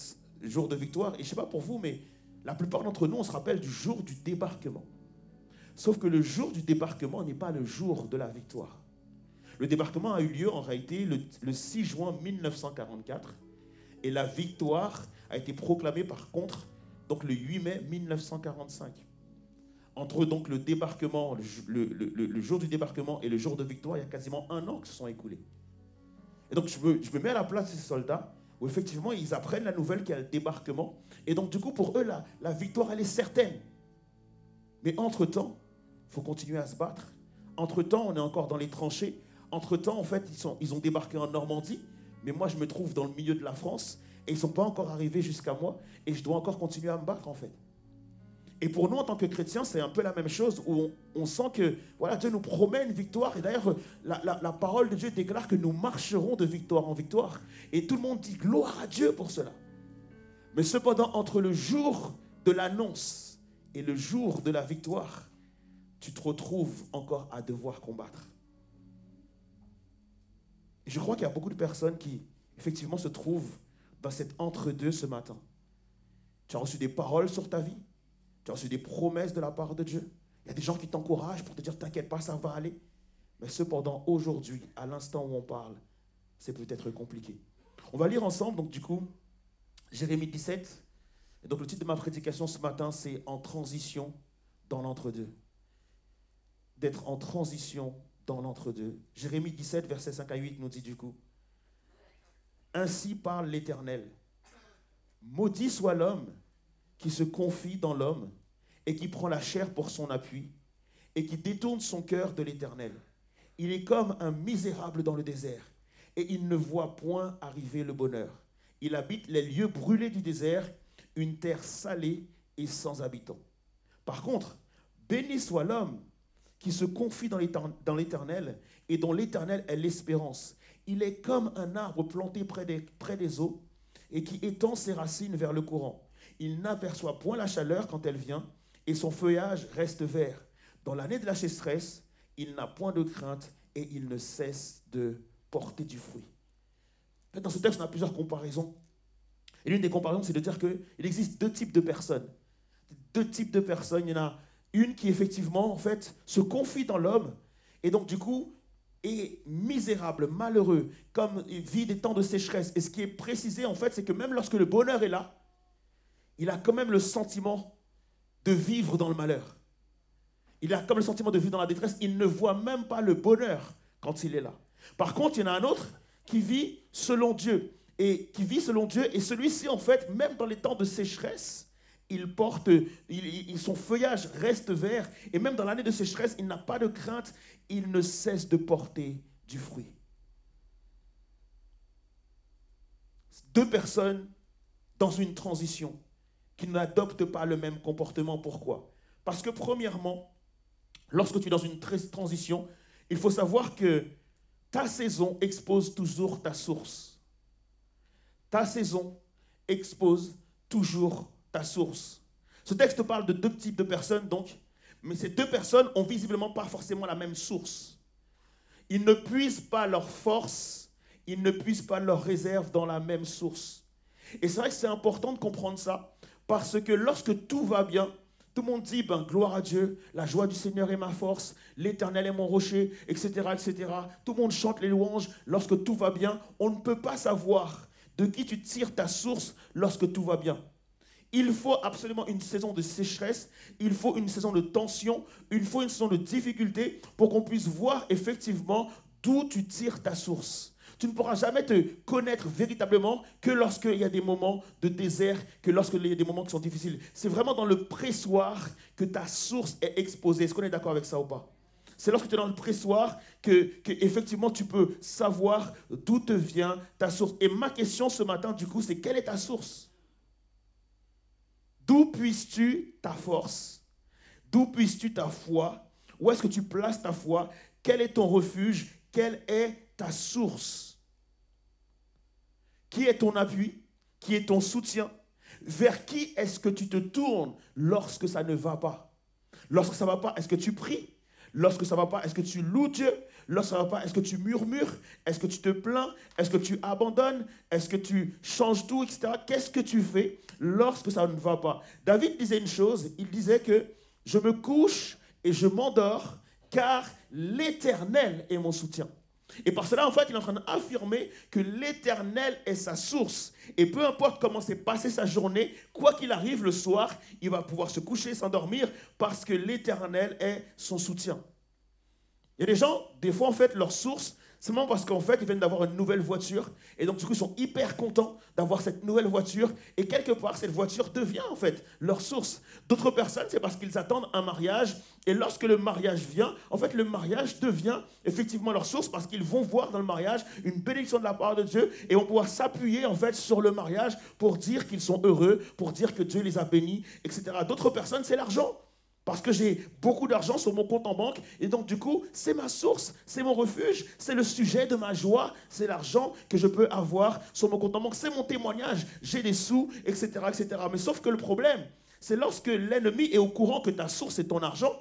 le jour de victoire. Et je ne sais pas pour vous, mais la plupart d'entre nous, on se rappelle du jour du débarquement. Sauf que le jour du débarquement n'est pas le jour de la victoire. Le débarquement a eu lieu en réalité le 6 juin 1944 et la victoire a été proclamée par contre donc le 8 mai 1945. Entre donc le débarquement, le jour du débarquement et le jour de victoire, il y a quasiment 1 an qui se sont écoulés. Et donc je me mets à la place de ces soldats où effectivement ils apprennent la nouvelle qu'il y a le débarquement. Et donc du coup pour eux la victoire elle est certaine. Mais entre-temps, il faut continuer à se battre. Entre-temps, on est encore dans les tranchées. Entre-temps, en fait, ils ont débarqué en Normandie. Mais moi, je me trouve dans le milieu de la France. Et ils ne sont pas encore arrivés jusqu'à moi. Et je dois encore continuer à me battre, en fait. Et pour nous, en tant que chrétiens, c'est un peu la même chose. Où on sent que voilà, Dieu nous promet une victoire. Et d'ailleurs, la parole de Dieu déclare que nous marcherons de victoire en victoire. Et tout le monde dit gloire à Dieu pour cela. Mais cependant, entre le jour de l'annonce et le jour de la victoire, tu te retrouves encore à devoir combattre. Et je crois qu'il y a beaucoup de personnes qui, effectivement, se trouvent dans cet entre-deux ce matin. Tu as reçu des paroles sur ta vie. Tu as reçu des promesses de la part de Dieu. Il y a des gens qui t'encouragent pour te dire, t'inquiète pas, ça va aller. Mais cependant, aujourd'hui, à l'instant où on parle, c'est peut-être compliqué. On va lire ensemble, donc du coup, Jérémie 17. Et donc le titre de ma prédication ce matin, c'est « En transition dans l'entre-deux ». D'être en transition dans l'entre-deux. Jérémie 17, versets 5 à 8 nous dit du coup « Ainsi parle l'Éternel. Maudit soit l'homme qui se confie dans l'homme et qui prend la chair pour son appui et qui détourne son cœur de l'Éternel. Il est comme un misérable dans le désert et il ne voit point arriver le bonheur. Il habite les lieux brûlés du désert, une terre salée et sans habitants. Par contre, béni soit l'homme qui se confie dans l'Éternel et dont l'Éternel est l'espérance. Il est comme un arbre planté près des eaux et qui étend ses racines vers le courant. Il n'aperçoit point la chaleur quand elle vient et son feuillage reste vert. Dans l'année de la sécheresse, il n'a point de crainte et il ne cesse de porter du fruit. Dans ce texte, on a plusieurs comparaisons. Et l'une des comparaisons, c'est de dire qu'il existe deux types de personnes. Deux types de personnes. Il y en a une qui, effectivement, en fait, se confie dans l'homme et donc, du coup, est misérable, malheureux, comme il vit des temps de sécheresse. Et ce qui est précisé, en fait, c'est que même lorsque le bonheur est là, il a quand même le sentiment de vivre dans le malheur. Il a comme le sentiment de vivre dans la détresse. Il ne voit même pas le bonheur quand il est là. Par contre, il y en a un autre qui vit selon Dieu. Et celui-ci, en fait, même dans les temps de sécheresse, son feuillage reste vert. Et même dans l'année de sécheresse, il n'a pas de crainte. Il ne cesse de porter du fruit. Deux personnes dans une transition qui n'adoptent pas le même comportement. Pourquoi? Parce que premièrement, lorsque tu es dans une transition, il faut savoir que ta saison expose toujours ta source. Ta saison expose toujours ta source. Ce texte parle de deux types de personnes, donc, mais ces deux personnes ont visiblement pas forcément la même source. Ils ne puisent pas leur force, ils ne puisent pas leur réserve dans la même source. Et c'est vrai que c'est important de comprendre ça, parce que lorsque tout va bien, tout le monde dit, gloire à Dieu, la joie du Seigneur est ma force, l'Éternel est mon rocher, etc., etc. Tout le monde chante les louanges lorsque tout va bien. On ne peut pas savoir de qui tu tires ta source lorsque tout va bien. Il faut absolument une saison de sécheresse, il faut une saison de tension, il faut une saison de difficulté pour qu'on puisse voir effectivement d'où tu tires ta source. Tu ne pourras jamais te connaître véritablement que lorsqu'il y a des moments de désert, que lorsqu'il y a des moments qui sont difficiles. C'est vraiment dans le pressoir que ta source est exposée. Est-ce qu'on est d'accord avec ça ou pas? C'est lorsque tu es dans le pressoir que effectivement tu peux savoir d'où te vient ta source. Et ma question ce matin, du coup, c'est quelle est ta source? D'où puisses-tu ta force? D'où puisses-tu ta foi? Où est-ce que tu places ta foi? Quel est ton refuge? Quelle est ta source? Qui est ton appui? Qui est ton soutien? Vers qui est-ce que tu te tournes lorsque ça ne va pas? Lorsque ça ne va pas, est-ce que tu pries? Lorsque ça ne va pas, est-ce que tu loues Dieu? Lorsque ça ne va pas, est-ce que tu murmures? Est-ce que tu te plains? Est-ce que tu abandonnes? Est-ce que tu changes tout, etc. Qu'est-ce que tu fais lorsque ça ne va pas? David disait une chose, il disait que je me couche et je m'endors car l'Éternel est mon soutien. Et par cela, en fait, il est en train d'affirmer que l'Éternel est sa source. Et peu importe comment s'est passée sa journée, quoi qu'il arrive le soir, il va pouvoir se coucher, s'endormir, parce que l'Éternel est son soutien. Il y a des gens, des fois, en fait, leur source, c'est seulement parce qu'en fait, ils viennent d'avoir une nouvelle voiture. Et donc, du coup, ils sont hyper contents d'avoir cette nouvelle voiture. Et quelque part, cette voiture devient, en fait, leur source. D'autres personnes, c'est parce qu'ils attendent un mariage. Et lorsque le mariage vient, en fait, le mariage devient effectivement leur source parce qu'ils vont voir dans le mariage une bénédiction de la part de Dieu et vont pouvoir s'appuyer, en fait, sur le mariage pour dire qu'ils sont heureux, pour dire que Dieu les a bénis, etc. D'autres personnes, c'est l'argent. Parce que j'ai beaucoup d'argent sur mon compte en banque et donc du coup, c'est ma source, c'est mon refuge, c'est le sujet de ma joie, c'est l'argent que je peux avoir sur mon compte en banque, c'est mon témoignage, j'ai des sous, etc., etc. Mais sauf que le problème, c'est lorsque l'ennemi est au courant que ta source est ton argent,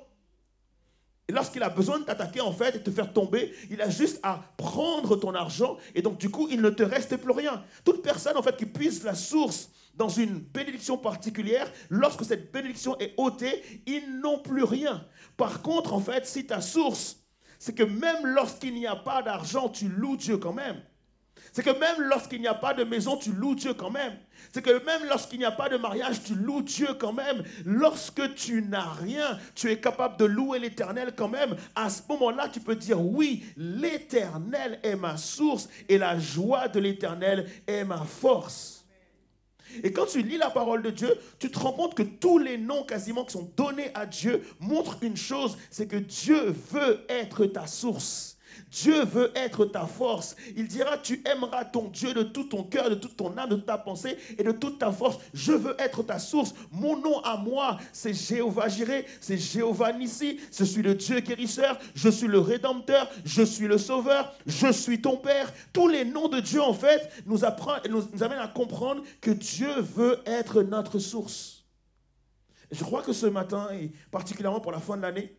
et lorsqu'il a besoin de t'attaquer en fait et de te faire tomber, il a juste à prendre ton argent et donc du coup, il ne te reste plus rien. Toute personne en fait qui puise la source dans une bénédiction particulière, lorsque cette bénédiction est ôtée, ils n'ont plus rien. Par contre, en fait, si ta source, c'est que même lorsqu'il n'y a pas d'argent, tu loues Dieu quand même. C'est que même lorsqu'il n'y a pas de maison, tu loues Dieu quand même. C'est que même lorsqu'il n'y a pas de mariage, tu loues Dieu quand même. Lorsque tu n'as rien, tu es capable de louer l'Éternel quand même. À ce moment-là, tu peux dire oui, l'Éternel est ma source et la joie de l'Éternel est ma force. Et quand tu lis la parole de Dieu, tu te rends compte que tous les noms quasiment qui sont donnés à Dieu montrent une chose, c'est que Dieu veut être ta source. Dieu veut être ta force. Il dira, tu aimeras ton Dieu de tout ton cœur, de toute ton âme, de toute ta pensée et de toute ta force. Je veux être ta source. Mon nom à moi, c'est Jéhovah Jireh, c'est Jéhovah Nissi. Je suis le Dieu guérisseur, je suis le Rédempteur, je suis le Sauveur, je suis ton Père. Tous les noms de Dieu, en fait, nous amènent à comprendre que Dieu veut être notre source. Et je crois que ce matin, et particulièrement pour la fin de l'année,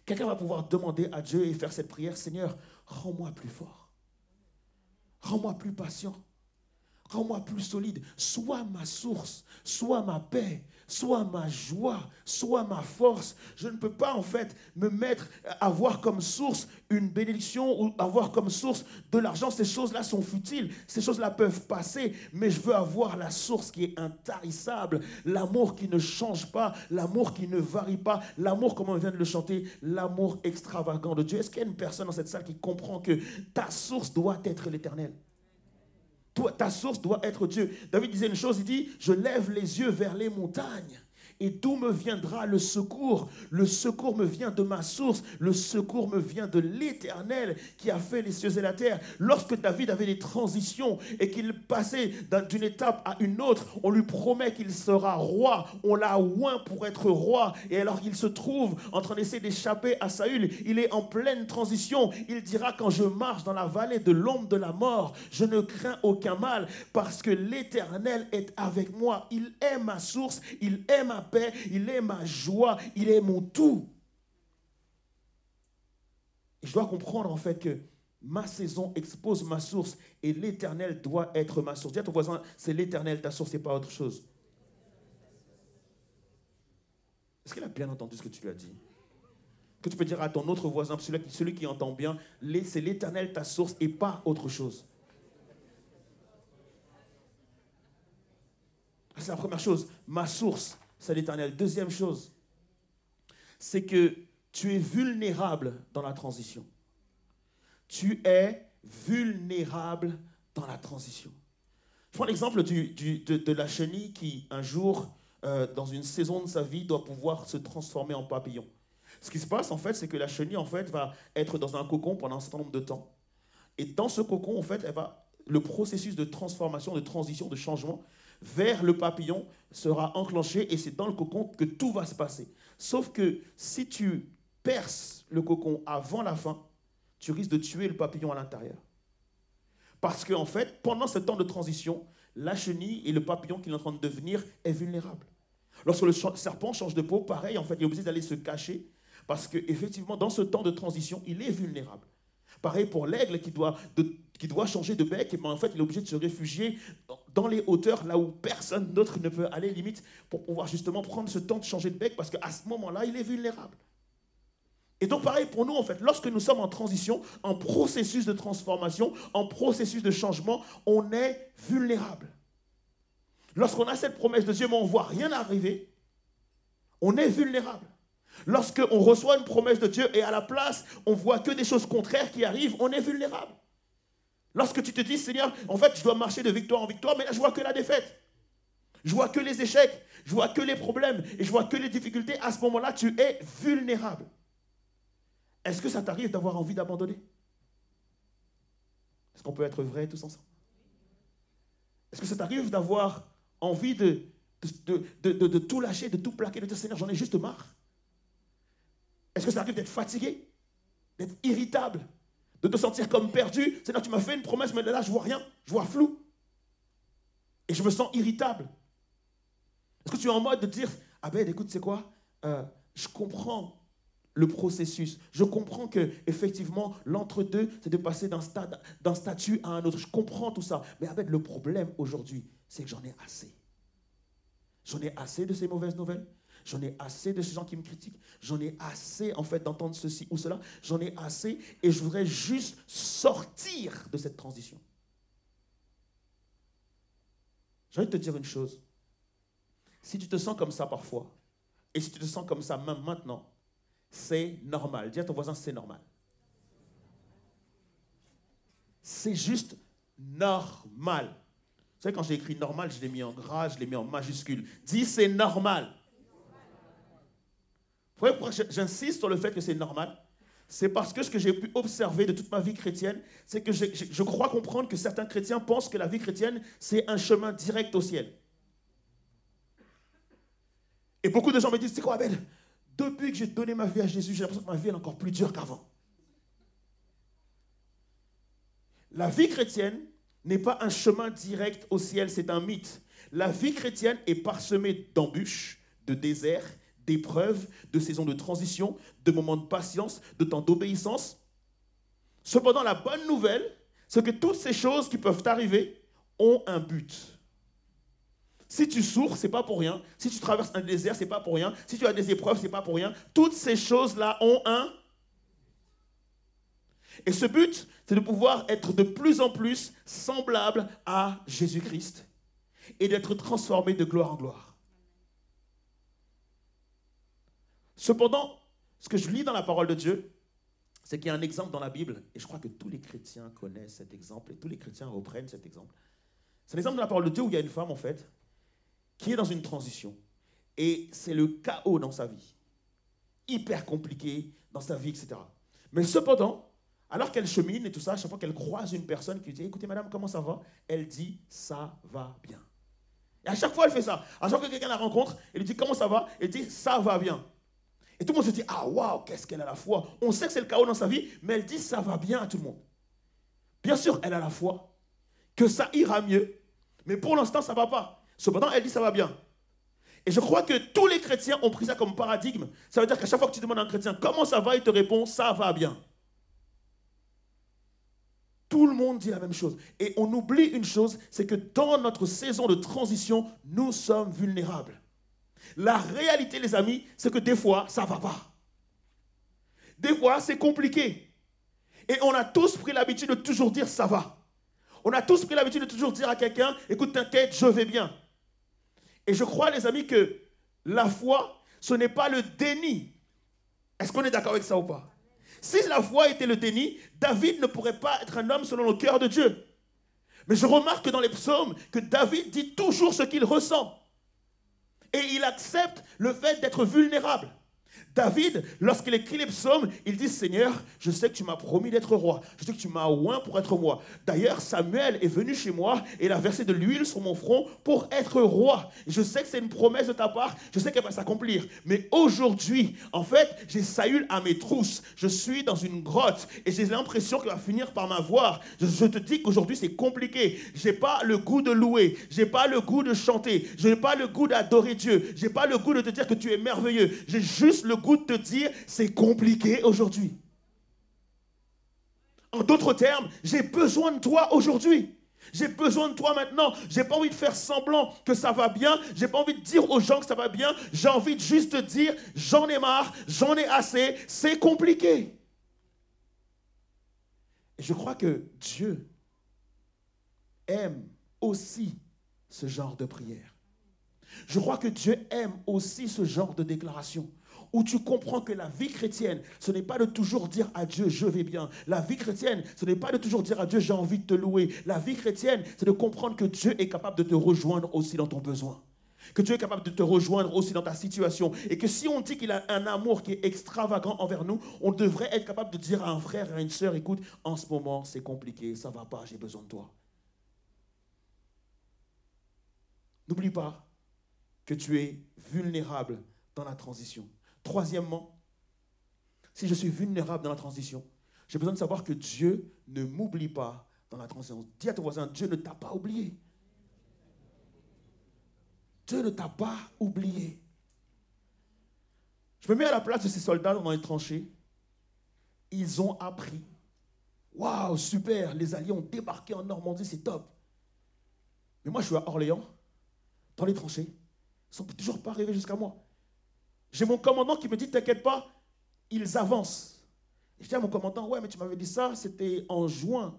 Quelqu'un va pouvoir demander à Dieu et faire cette prière, Seigneur, rends-moi plus fort. Rends-moi plus patient. Rends-moi plus solide. Sois ma source, sois ma paix, sois ma joie, sois ma force. Je ne peux pas en fait me mettre à avoir comme source une bénédiction ou avoir comme source de l'argent. Ces choses-là sont futiles. Ces choses-là peuvent passer. Mais je veux avoir la source qui est intarissable. L'amour qui ne change pas. L'amour qui ne varie pas. L'amour, comme on vient de le chanter, l'amour extravagant de Dieu. Est-ce qu'il y a une personne dans cette salle qui comprend que ta source doit être l'Éternel? Ta source doit être Dieu. David disait une chose, il dit, je lève les yeux vers les montagnes. Et d'où me viendra le secours? Le secours me vient de ma source. Le secours me vient de l'Éternel qui a fait les cieux et la terre. Lorsque David avait des transitions et qu'il passait d'une étape à une autre, on lui promet qu'il sera roi. On l'a oint pour être roi. Et alors qu'il se trouve en train d'essayer d'échapper à Saül, il est en pleine transition. Il dira, quand je marche dans la vallée de l'ombre de la mort, je ne crains aucun mal parce que l'Éternel est avec moi. Il est ma source, il est ma paix, il est ma joie, il est mon tout. Et je dois comprendre en fait que ma saison expose ma source et l'Éternel doit être ma source. Dis à ton voisin, c'est l'Éternel ta source, c'est pas autre chose. Est-ce qu'il a bien entendu ce que tu lui as dit? Que tu peux dire à ton autre voisin, celui qui entend bien, c'est l'Éternel ta source et pas autre chose. C'est la première chose, ma source. C'est l'Éternel. Deuxième chose, c'est que tu es vulnérable dans la transition. Tu es vulnérable dans la transition. Je prends l'exemple de la chenille qui, un jour, dans une saison de sa vie, doit pouvoir se transformer en papillon. Ce qui se passe, en fait, c'est que la chenille, en fait, va être dans un cocon pendant un certain nombre de temps. Et dans ce cocon, en fait, le processus de transformation, de transition, de changement, vers le papillon sera enclenché et c'est dans le cocon que tout va se passer. Sauf que si tu perces le cocon avant la fin, tu risques de tuer le papillon à l'intérieur. Parce qu'en fait, pendant ce temps de transition, la chenille et le papillon qu'il est en train de devenir est vulnérable. Lorsque le serpent change de peau, pareil, en fait, il est obligé d'aller se cacher parce qu'effectivement, dans ce temps de transition, il est vulnérable. Pareil pour l'aigle qui doit changer de bec, et ben en fait, il est obligé de se réfugier dans les hauteurs, là où personne d'autre ne peut aller, limite, pour pouvoir justement prendre ce temps de changer de bec, parce qu'à ce moment-là, il est vulnérable. Et donc, pareil pour nous, en fait, lorsque nous sommes en transition, en processus de transformation, en processus de changement, on est vulnérable. Lorsqu'on a cette promesse de Dieu, mais on ne voit rien arriver, on est vulnérable. Lorsqu'on reçoit une promesse de Dieu et à la place, on ne voit que des choses contraires qui arrivent, on est vulnérable. Lorsque tu te dis, Seigneur, en fait, je dois marcher de victoire en victoire, mais là, je vois que la défaite. Je vois que les échecs, je vois que les problèmes et je vois que les difficultés. À ce moment-là, tu es vulnérable. Est-ce que ça t'arrive d'avoir envie d'abandonner? Est-ce qu'on peut être vrai tous ensemble? Est-ce que ça t'arrive d'avoir envie de tout lâcher, de tout plaquer, de dire, Seigneur, j'en ai juste marre? Est-ce que ça arrive d'être fatigué, d'être irritable, de te sentir comme perdu? Seigneur, tu m'as fait une promesse, mais là, je ne vois rien, je vois flou. Et je me sens irritable. Est-ce que tu es en mode de dire, ah ben, écoute, c'est quoi? Je comprends le processus. Je comprends que effectivement, l'entre-deux, c'est de passer d'un statut à un autre. Je comprends tout ça. Mais Abed, le problème aujourd'hui, c'est que j'en ai assez. J'en ai assez de ces mauvaises nouvelles. J'en ai assez de ces gens qui me critiquent. J'en ai assez, en fait, d'entendre ceci ou cela. J'en ai assez et je voudrais juste sortir de cette transition. J'ai envie de te dire une chose. Si tu te sens comme ça parfois, et si tu te sens comme ça même maintenant, c'est normal. Dis à ton voisin, c'est normal. C'est juste normal. Vous savez, quand j'ai écrit normal, je l'ai mis en gras, je l'ai mis en majuscule. Dis, c'est normal. Vous voyez pourquoi j'insiste sur le fait que c'est normal? C'est parce que ce que j'ai pu observer de toute ma vie chrétienne, c'est que je crois comprendre que certains chrétiens pensent que la vie chrétienne, c'est un chemin direct au ciel. Et beaucoup de gens me disent, c'est quoi, Abel? Depuis que j'ai donné ma vie à Jésus, j'ai l'impression que ma vie est encore plus dure qu'avant. La vie chrétienne n'est pas un chemin direct au ciel, c'est un mythe. La vie chrétienne est parsemée d'embûches, de déserts, d'épreuves, de saisons de transition, de moments de patience, de temps d'obéissance. Cependant, la bonne nouvelle, c'est que toutes ces choses qui peuvent t'arriver ont un but. Si tu souffres, ce n'est pas pour rien. Si tu traverses un désert, ce n'est pas pour rien. Si tu as des épreuves, ce n'est pas pour rien. Toutes ces choses-là ont un... Et ce but, c'est de pouvoir être de plus en plus semblable à Jésus-Christ et d'être transformé de gloire en gloire. Cependant, ce que je lis dans la parole de Dieu, c'est qu'il y a un exemple dans la Bible, et je crois que tous les chrétiens connaissent cet exemple, et tous les chrétiens reprennent cet exemple. C'est l'exemple de la parole de Dieu où il y a une femme, en fait, qui est dans une transition, et c'est le chaos dans sa vie, hyper compliqué dans sa vie, etc. Mais cependant, alors qu'elle chemine et tout ça, à chaque fois qu'elle croise une personne qui lui dit « Écoutez, madame, comment ça va ?» Elle dit « Ça va bien ». Et à chaque fois, elle fait ça. À chaque fois que quelqu'un la rencontre, elle lui dit « Comment ça va ?» Elle dit « Ça va bien ». Et tout le monde se dit « Ah, waouh, qu'est-ce qu'elle a la foi !» On sait que c'est le chaos dans sa vie, mais elle dit « Ça va bien » à tout le monde. Bien sûr, elle a la foi, que ça ira mieux, mais pour l'instant, ça ne va pas. Cependant, elle dit « Ça va bien ». Et je crois que tous les chrétiens ont pris ça comme paradigme. Ça veut dire qu'à chaque fois que tu demandes à un chrétien « Comment ça va ?» il te répond « Ça va bien ». Tout le monde dit la même chose. Et on oublie une chose, c'est que dans notre saison de transition, nous sommes vulnérables. La réalité, les amis, c'est que des fois, ça ne va pas. Des fois, c'est compliqué. Et on a tous pris l'habitude de toujours dire « ça va ». On a tous pris l'habitude de toujours dire à quelqu'un « écoute, t'inquiète, je vais bien ». Et je crois, les amis, que la foi, ce n'est pas le déni. Est-ce qu'on est d'accord avec ça ou pas? Si la foi était le déni, David ne pourrait pas être un homme selon le cœur de Dieu. Mais je remarque dans les psaumes que David dit toujours ce qu'il ressent. Et il accepte le fait d'être vulnérable. David, lorsqu'il écrit les psaumes, il dit « Seigneur, je sais que tu m'as promis d'être roi. Je sais que tu m'as oint pour être roi. D'ailleurs, Samuel est venu chez moi et il a versé de l'huile sur mon front pour être roi. Je sais que c'est une promesse de ta part. Je sais qu'elle va s'accomplir. Mais aujourd'hui, en fait, j'ai Saül à mes trousses. Je suis dans une grotte et j'ai l'impression qu'il va finir par m'avoir. Je te dis qu'aujourd'hui, c'est compliqué. Je n'ai pas le goût de louer. Je n'ai pas le goût de chanter. Je n'ai pas le goût d'adorer Dieu. Je n'ai pas le goût de te dire que tu es merveilleux. J'ai juste le goût de te dire, c'est compliqué aujourd'hui. En d'autres termes, j'ai besoin de toi aujourd'hui. J'ai besoin de toi maintenant. J'ai pas envie de faire semblant que ça va bien. J'ai pas envie de dire aux gens que ça va bien. J'ai envie de juste te dire, j'en ai marre, j'en ai assez, c'est compliqué. Et je crois que Dieu aime aussi ce genre de prière. Je crois que Dieu aime aussi ce genre de déclaration. Où tu comprends que la vie chrétienne, ce n'est pas de toujours dire à Dieu, je vais bien. La vie chrétienne, ce n'est pas de toujours dire à Dieu, j'ai envie de te louer. La vie chrétienne, c'est de comprendre que Dieu est capable de te rejoindre aussi dans ton besoin. Que Dieu est capable de te rejoindre aussi dans ta situation. Et que si on dit qu'il a un amour qui est extravagant envers nous, on devrait être capable de dire à un frère, à une sœur, écoute, en ce moment, c'est compliqué, ça ne va pas, j'ai besoin de toi. N'oublie pas que tu es vulnérable dans la transition. Troisièmement, si je suis vulnérable dans la transition, j'ai besoin de savoir que Dieu ne m'oublie pas dans la transition. Dis à ton voisin, Dieu ne t'a pas oublié. Dieu ne t'a pas oublié. Je me mets à la place de ces soldats dans les tranchées. Ils ont appris. Waouh, super, les Alliés ont débarqué en Normandie, c'est top. Mais moi, je suis à Orléans, dans les tranchées. Ils ne sont toujours pas arrivés jusqu'à moi. J'ai mon commandant qui me dit, t'inquiète pas, ils avancent. Et je dis à mon commandant, ouais, mais tu m'avais dit ça, c'était en juin.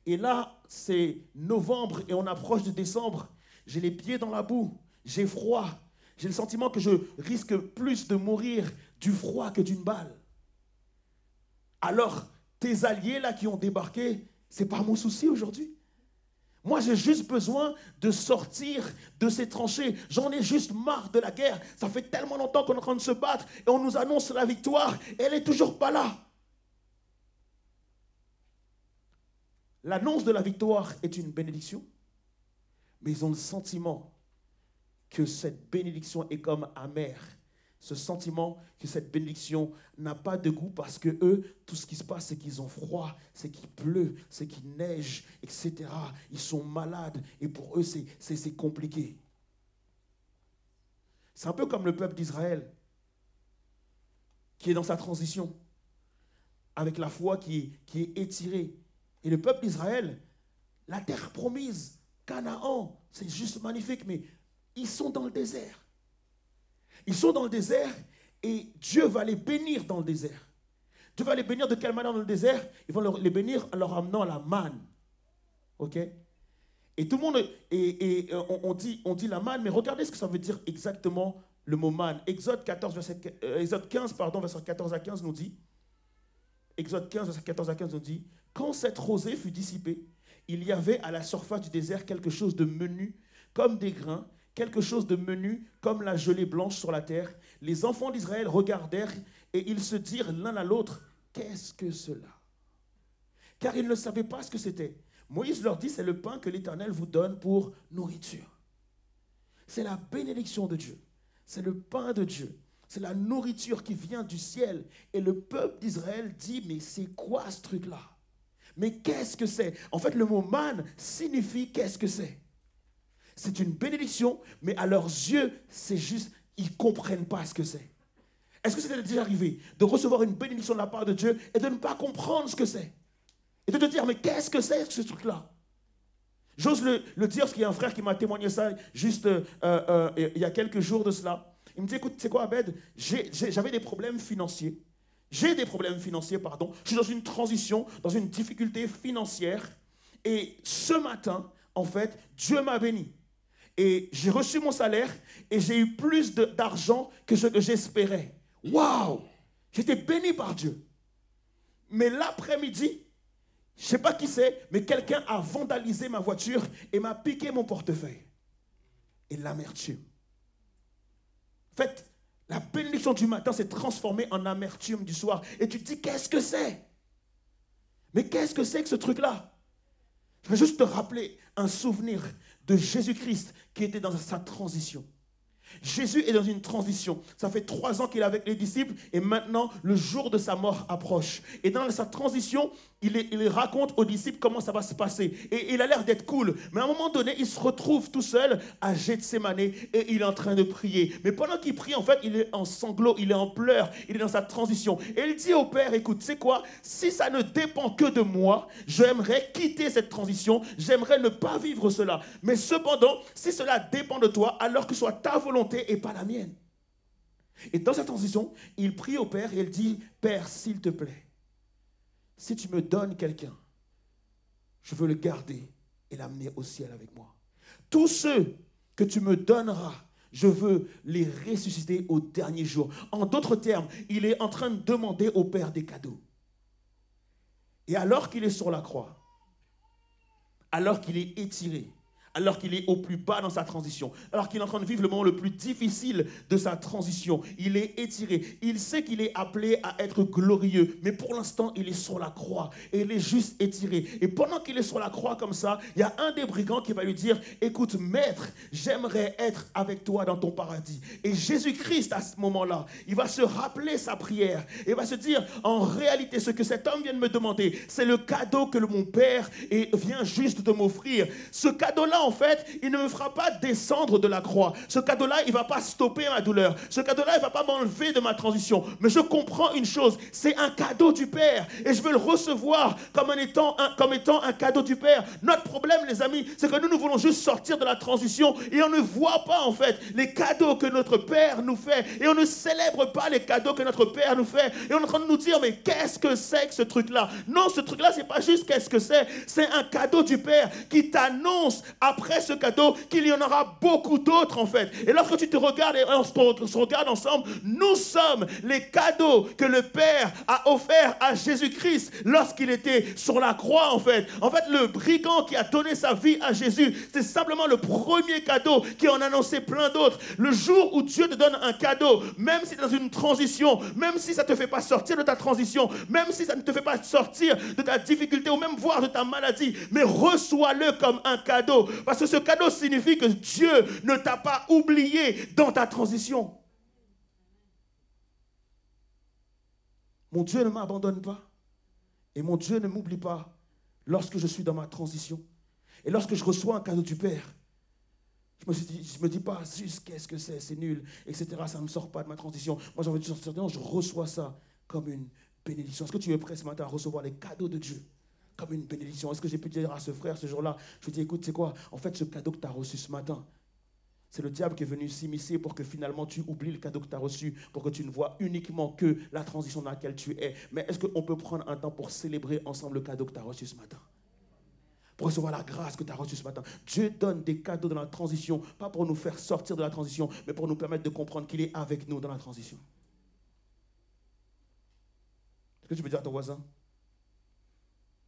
Et là, c'est novembre et on approche de décembre. J'ai les pieds dans la boue, j'ai froid. J'ai le sentiment que je risque plus de mourir du froid que d'une balle. Alors, tes alliés là qui ont débarqué, c'est pas mon souci aujourd'hui. Moi, j'ai juste besoin de sortir de ces tranchées. J'en ai juste marre de la guerre. Ça fait tellement longtemps qu'on est en train de se battre et on nous annonce la victoire. Et elle n'est toujours pas là. L'annonce de la victoire est une bénédiction, mais ils ont le sentiment que cette bénédiction est comme amère. Ce sentiment que cette bénédiction n'a pas de goût parce que eux, tout ce qui se passe, c'est qu'ils ont froid, c'est qu'il pleut, c'est qu'il neige, etc. Ils sont malades et pour eux, c'est compliqué. C'est un peu comme le peuple d'Israël. qui est dans sa transition, avec la foi qui est étirée. Et le peuple d'Israël, la terre promise, Canaan, c'est juste magnifique, mais ils sont dans le désert. Ils sont dans le désert et Dieu va les bénir dans le désert. Dieu va les bénir de quelle manière dans le désert? Ils vont les bénir en leur amenant la manne. Ok? Et tout le monde, on dit la manne, mais regardez ce que ça veut dire exactement le mot manne. Exode 15, verset 14 à 15 nous dit, Exode 15, verset 14 à 15 nous dit, quand cette rosée fut dissipée, il y avait à la surface du désert quelque chose de menu, comme des grains, quelque chose de menu, comme la gelée blanche sur la terre. Les enfants d'Israël regardèrent et ils se dirent l'un à l'autre, qu'est-ce que cela? Car ils ne savaient pas ce que c'était. Moïse leur dit, c'est le pain que l'Éternel vous donne pour nourriture. C'est la bénédiction de Dieu. C'est le pain de Dieu. C'est la nourriture qui vient du ciel. Et le peuple d'Israël dit, mais c'est quoi ce truc-là? Mais qu'est-ce que c'est? En fait, le mot manne signifie qu'est-ce que c'est? C'est une bénédiction, mais à leurs yeux, c'est juste, ils ne comprennent pas ce que c'est. Est-ce que c'était déjà arrivé de recevoir une bénédiction de la part de Dieu et de ne pas comprendre ce que c'est? Et de te dire, mais qu'est-ce que c'est ce truc-là? J'ose le dire, parce qu'il y a un frère qui m'a témoigné ça juste il y a quelques jours de cela. Il me dit, écoute, c'est quoi Abed? J'avais des problèmes financiers. J'ai des problèmes financiers, pardon. Je suis dans une transition, dans une difficulté financière. Et ce matin, en fait, Dieu m'a béni. Et j'ai reçu mon salaire et j'ai eu plus d'argent que ce que j'espérais. Waouh! J'étais béni par Dieu. Mais l'après-midi, je ne sais pas qui c'est, mais quelqu'un a vandalisé ma voiture et m'a piqué mon portefeuille. Et l'amertume. En fait, la bénédiction du matin s'est transformée en amertume du soir. Et tu te dis, qu'est-ce que c'est? Mais qu'est-ce que c'est que ce truc-là? Je vais juste te rappeler un souvenir de Jésus-Christ qui était dans sa transition. Jésus est dans une transition. Ça fait 3 ans qu'il est avec les disciples et maintenant, le jour de sa mort approche. Et dans sa transition, il raconte aux disciples comment ça va se passer. Et il a l'air d'être cool. Mais à un moment donné, il se retrouve tout seul à Gethsémane et il est en train de prier. Mais pendant qu'il prie, en fait, il est en sanglots, il est en pleurs, il est dans sa transition. Et il dit au Père, écoute, tu sais quoi? Si ça ne dépend que de moi, j'aimerais quitter cette transition. J'aimerais ne pas vivre cela. Mais cependant, si cela dépend de toi, alors que ce soit ta volonté et pas la mienne. Et dans cette transition, il prie au Père et il dit, Père, s'il te plaît, si tu me donnes quelqu'un, je veux le garder et l'amener au ciel avec moi. Tous ceux que tu me donneras, je veux les ressusciter au dernier jour. En d'autres termes, il est en train de demander au Père des cadeaux. Et alors qu'il est sur la croix, alors qu'il est étiré, alors qu'il est au plus bas dans sa transition, alors qu'il est en train de vivre le moment le plus difficile de sa transition, il est étiré, il sait qu'il est appelé à être glorieux, mais pour l'instant, il est sur la croix et il est juste étiré. Et pendant qu'il est sur la croix comme ça, il y a un des brigands qui va lui dire, écoute, maître, j'aimerais être avec toi dans ton paradis. Et Jésus-Christ, à ce moment-là, il va se rappeler sa prière et va se dire, en réalité, ce que cet homme vient de me demander, c'est le cadeau que mon Père vient juste de m'offrir. Ce cadeau-là, en fait, il ne me fera pas descendre de la croix. Ce cadeau-là, il ne va pas stopper ma douleur. Ce cadeau-là, il ne va pas m'enlever de ma transition. Mais je comprends une chose, c'est un cadeau du Père. Et je veux le recevoir comme étant un cadeau du Père. Notre problème, les amis, c'est que nous voulons juste sortir de la transition et on ne voit pas, en fait, les cadeaux que notre Père nous fait. Et on ne célèbre pas les cadeaux que notre Père nous fait. Et on est en train de nous dire, mais qu'est-ce que c'est que ce truc-là? Non, ce truc-là, c'est pas juste qu'est-ce que c'est un cadeau du Père qui t'annonce après ce cadeau qu'il y en aura beaucoup d'autres en fait. Et lorsque tu te regardes et on se regarde ensemble, nous sommes les cadeaux que le Père a offerts à Jésus-Christ lorsqu'il était sur la croix en fait. En fait, le brigand qui a donné sa vie à Jésus, c'est simplement le premier cadeau qui en annonçait plein d'autres. Le jour où Dieu te donne un cadeau, même si tu es dans une transition, même si ça ne te fait pas sortir de ta transition, même si ça ne te fait pas sortir de ta difficulté ou même voire de ta maladie, mais reçois-le comme un cadeau. Parce que ce cadeau signifie que Dieu ne t'a pas oublié dans ta transition. Mon Dieu ne m'abandonne pas. Et mon Dieu ne m'oublie pas lorsque je suis dans ma transition. Et lorsque je reçois un cadeau du Père, Je me dis pas, juste qu'est-ce que c'est nul, etc. Ça ne me sort pas de ma transition. Moi, j'ai envie de sortir, non, je reçois ça comme une bénédiction. Est-ce que tu es prêt ce matin à recevoir les cadeaux de Dieu comme une bénédiction? Est-ce que j'ai pu dire à ce frère ce jour-là, je lui dis, écoute, c'est quoi? En fait, ce cadeau que tu as reçu ce matin, c'est le diable qui est venu s'immiscer pour que finalement tu oublies le cadeau que tu as reçu, pour que tu ne vois uniquement que la transition dans laquelle tu es. Mais est-ce qu'on peut prendre un temps pour célébrer ensemble le cadeau que tu as reçu ce matin? Pour recevoir la grâce que tu as reçue ce matin. Dieu donne des cadeaux dans la transition, pas pour nous faire sortir de la transition, mais pour nous permettre de comprendre qu'il est avec nous dans la transition. Est-ce que tu peux dire à ton voisin,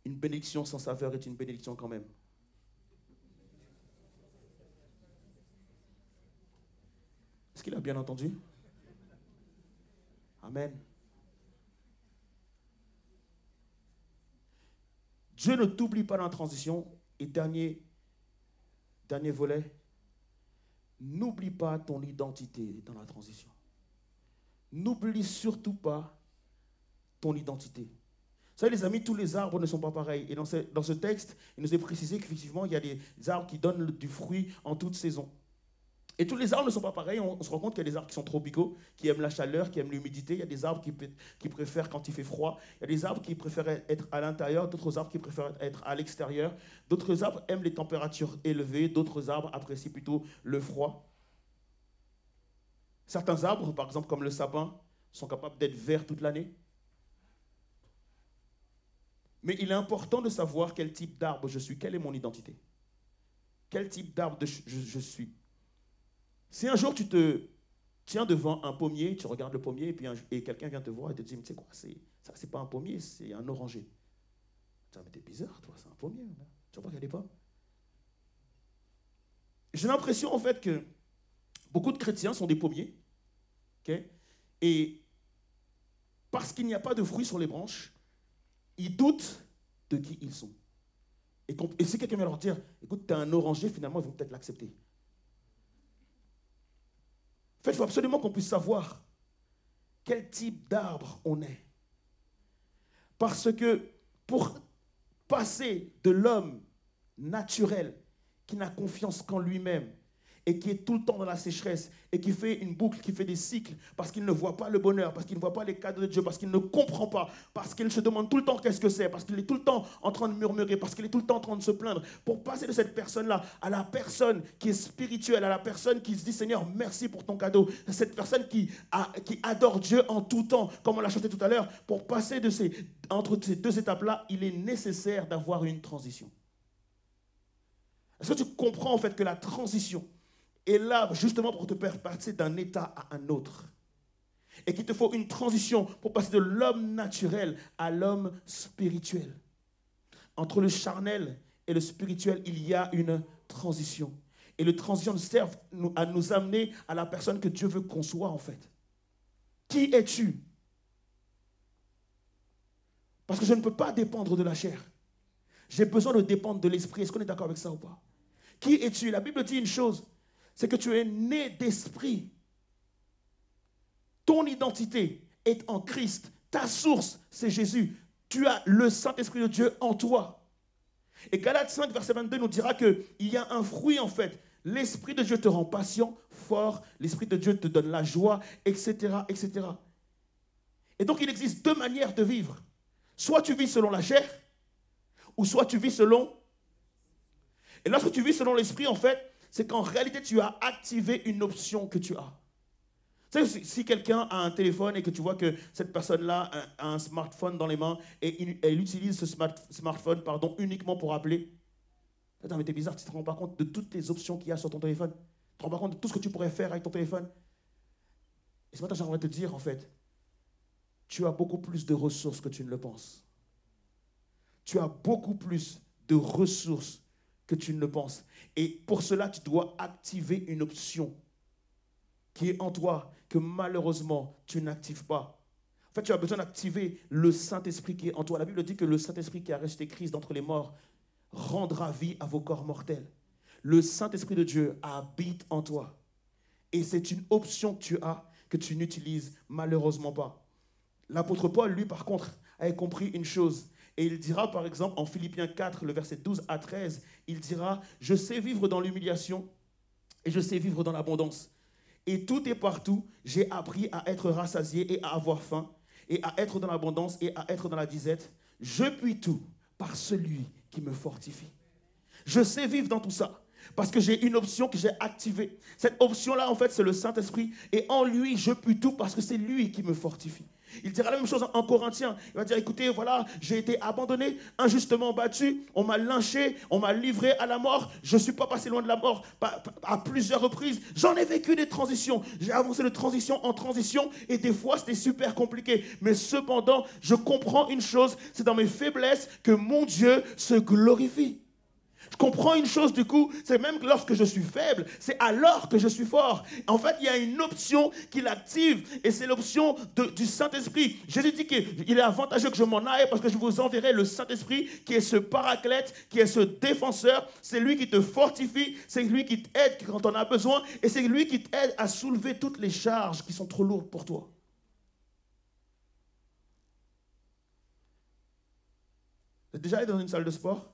une bénédiction sans saveur est une bénédiction quand même? Est-ce qu'il a bien entendu? Amen. Dieu ne t'oublie pas dans la transition. Et dernier volet, n'oublie pas ton identité dans la transition. N'oublie surtout pas ton identité. Vous savez, les amis, tous les arbres ne sont pas pareils. Et dans ce texte, il nous est précisé qu'effectivement, il y a des arbres qui donnent du fruit en toute saison. Et tous les arbres ne sont pas pareils. On se rend compte qu'il y a des arbres qui sont tropicaux, qui aiment la chaleur, qui aiment l'humidité. Il y a des arbres qui préfèrent quand il fait froid. Il y a des arbres qui préfèrent être à l'intérieur, d'autres arbres qui préfèrent être à l'extérieur. D'autres arbres aiment les températures élevées, d'autres arbres apprécient plutôt le froid. Certains arbres, par exemple comme le sapin, sont capables d'être verts toute l'année. Mais il est important de savoir quel type d'arbre je suis, quelle est mon identité. Quel type d'arbre je suis. Si un jour tu te tiens devant un pommier, tu regardes le pommier et quelqu'un vient te voir et te dit, mais tu sais quoi, ça c'est pas un pommier, c'est un oranger. Tu dis, mais t'es bizarre, toi, c'est un pommier. Là. Tu vois pas qu'il y a des pommes? J'ai l'impression en fait que beaucoup de chrétiens sont des pommiers. Okay? Et parce qu'il n'y a pas de fruits sur les branches, ils doutent de qui ils sont. Et si quelqu'un vient leur dire, écoute, tu es un oranger, finalement, ils vont peut-être l'accepter. En fait, il faut absolument qu'on puisse savoir quel type d'arbre on est. Parce que pour passer de l'homme naturel qui n'a confiance qu'en lui-même et qui est tout le temps dans la sécheresse et qui fait une boucle, qui fait des cycles parce qu'il ne voit pas le bonheur, parce qu'il ne voit pas les cadeaux de Dieu, parce qu'il ne comprend pas, parce qu'il se demande tout le temps qu'est-ce que c'est, parce qu'il est tout le temps en train de murmurer, parce qu'il est tout le temps en train de se plaindre, pour passer de cette personne-là à la personne qui est spirituelle, à la personne qui se dit Seigneur, merci pour ton cadeau, cette personne qui adore Dieu en tout temps, comme on l'a chanté tout à l'heure, pour passer entre ces deux étapes-là, il est nécessaire d'avoir une transition. Est-ce que tu comprends en fait que la transition est là justement pour te faire passer d'un état à un autre. Et qu'il te faut une transition pour passer de l'homme naturel à l'homme spirituel. Entre le charnel et le spirituel, il y a une transition. Et la transition sert à nous amener à la personne que Dieu veut qu'on soit en fait. Qui es-tu? Parce que je ne peux pas dépendre de la chair. J'ai besoin de dépendre de l'esprit. Est-ce qu'on est d'accord avec ça ou pas? Qui es-tu? La Bible dit une chose. C'est que tu es né d'esprit. Ton identité est en Christ. Ta source, c'est Jésus. Tu as le Saint-Esprit de Dieu en toi. Et Galates 5, verset 22 nous dira qu'il y a un fruit en fait. L'Esprit de Dieu te rend patient, fort. L'Esprit de Dieu te donne la joie, etc., etc. Et donc il existe deux manières de vivre. Soit tu vis selon la chair, ou soit tu vis selon... Et lorsque tu vis selon l'Esprit, en fait, c'est qu'en réalité, tu as activé une option que tu as. Tu sais, si quelqu'un a un téléphone et que tu vois que cette personne-là a un smartphone dans les mains et elle utilise ce smartphone uniquement pour appeler, mais t'es bizarre, tu ne te rends pas compte de toutes les options qu'il y a sur ton téléphone. Tu ne te rends pas compte de tout ce que tu pourrais faire avec ton téléphone. Et ce matin, j'aimerais te dire, en fait, tu as beaucoup plus de ressources que tu ne le penses. Tu as beaucoup plus de ressources que tu ne le penses. Et pour cela, tu dois activer une option qui est en toi, que malheureusement, tu n'actives pas. En fait, tu as besoin d'activer le Saint-Esprit qui est en toi. La Bible dit que le Saint-Esprit qui a ressuscité Christ d'entre les morts rendra vie à vos corps mortels. Le Saint-Esprit de Dieu habite en toi. Et c'est une option que tu n'utilises malheureusement pas. L'apôtre Paul, lui, par contre, avait compris une chose. Et il dira, par exemple, en Philippiens 4, le verset 12 à 13, il dira « Je sais vivre dans l'humiliation Et je sais vivre dans l'abondance. Et tout et partout, j'ai appris à être rassasié et à avoir faim, et à être dans l'abondance et à être dans la disette. Je puis tout par celui qui me fortifie. Je sais vivre dans tout ça. Parce que j'ai une option que j'ai activée. Cette option-là, en fait, c'est le Saint-Esprit. Et en lui, je puis tout parce que c'est lui qui me fortifie. Il dira la même chose en Corinthiens. Il va dire, écoutez, voilà, j'ai été abandonné, injustement battu, on m'a lynché, on m'a livré à la mort. Je ne suis pas passé loin de la mort à plusieurs reprises. J'en ai vécu des transitions. J'ai avancé de transition en transition et des fois, c'était super compliqué. Mais cependant, je comprends une chose, c'est dans mes faiblesses que mon Dieu se glorifie. Je comprends une chose du coup, c'est même que lorsque je suis faible, c'est alors que je suis fort. En fait, il y a une option qu'il active et c'est l'option du Saint-Esprit. Jésus dit qu'il est avantageux que je m'en aille parce que je vous enverrai le Saint-Esprit qui est ce paraclète, qui est ce défenseur. C'est lui qui te fortifie, c'est lui qui t'aide quand on a besoin et c'est lui qui t'aide à soulever toutes les charges qui sont trop lourdes pour toi. Vous êtes déjà allé dans une salle de sport ?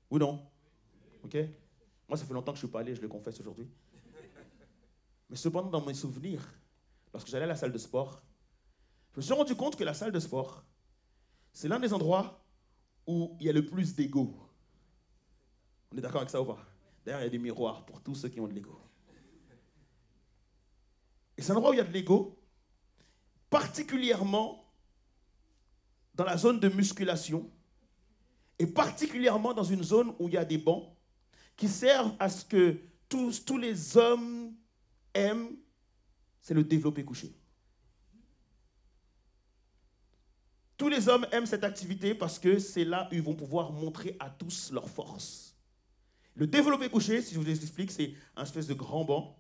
Ou non? Ok? Moi, ça fait longtemps que je ne suis pas allé, je le confesse aujourd'hui. Mais cependant, dans mes souvenirs, lorsque j'allais à la salle de sport, je me suis rendu compte que la salle de sport, c'est l'un des endroits où il y a le plus d'ego. On est d'accord avec ça ou pas? D'ailleurs, il y a des miroirs pour tous ceux qui ont de l'ego. Et c'est un endroit où il y a de l'ego, particulièrement dans la zone de musculation, et particulièrement dans une zone où il y a des bancs qui servent à ce que tous les hommes aiment, c'est le développé couché. Tous les hommes aiment cette activité parce que c'est là où ils vont pouvoir montrer à tous leur force. Le développé couché, si je vous explique, c'est un espèce de grand banc,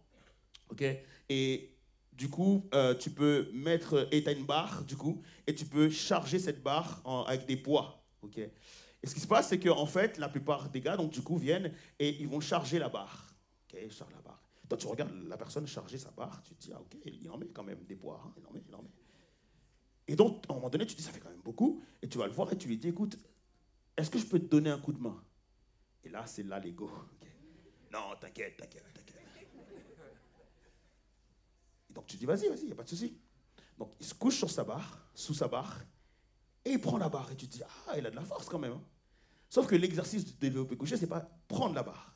ok? Et du coup, tu peux mettre, et tu as une barre, du coup, et tu peux charger cette barre avec des poids, ok? Et ce qui se passe, c'est qu'en fait, la plupart des gars, donc du coup, viennent et ils vont charger la barre. Ok, charge la barre. Toi, tu regardes la personne charger sa barre, tu te dis, ah ok, il en met quand même des poids, hein, il en met. Et donc, à un moment donné, tu te dis, ça fait quand même beaucoup, et tu vas le voir et tu lui dis, écoute, est-ce que je peux te donner un coup de main? Et là, c'est là l'ego. Okay. Non, t'inquiète. Et donc, tu dis, vas-y, il n'y a pas de souci. Donc, il se couche sur sa barre, sous sa barre, et il prend la barre et tu te dis, ah, il a de la force quand même. Hein. Sauf que l'exercice du développé couché, c'est pas prendre la barre.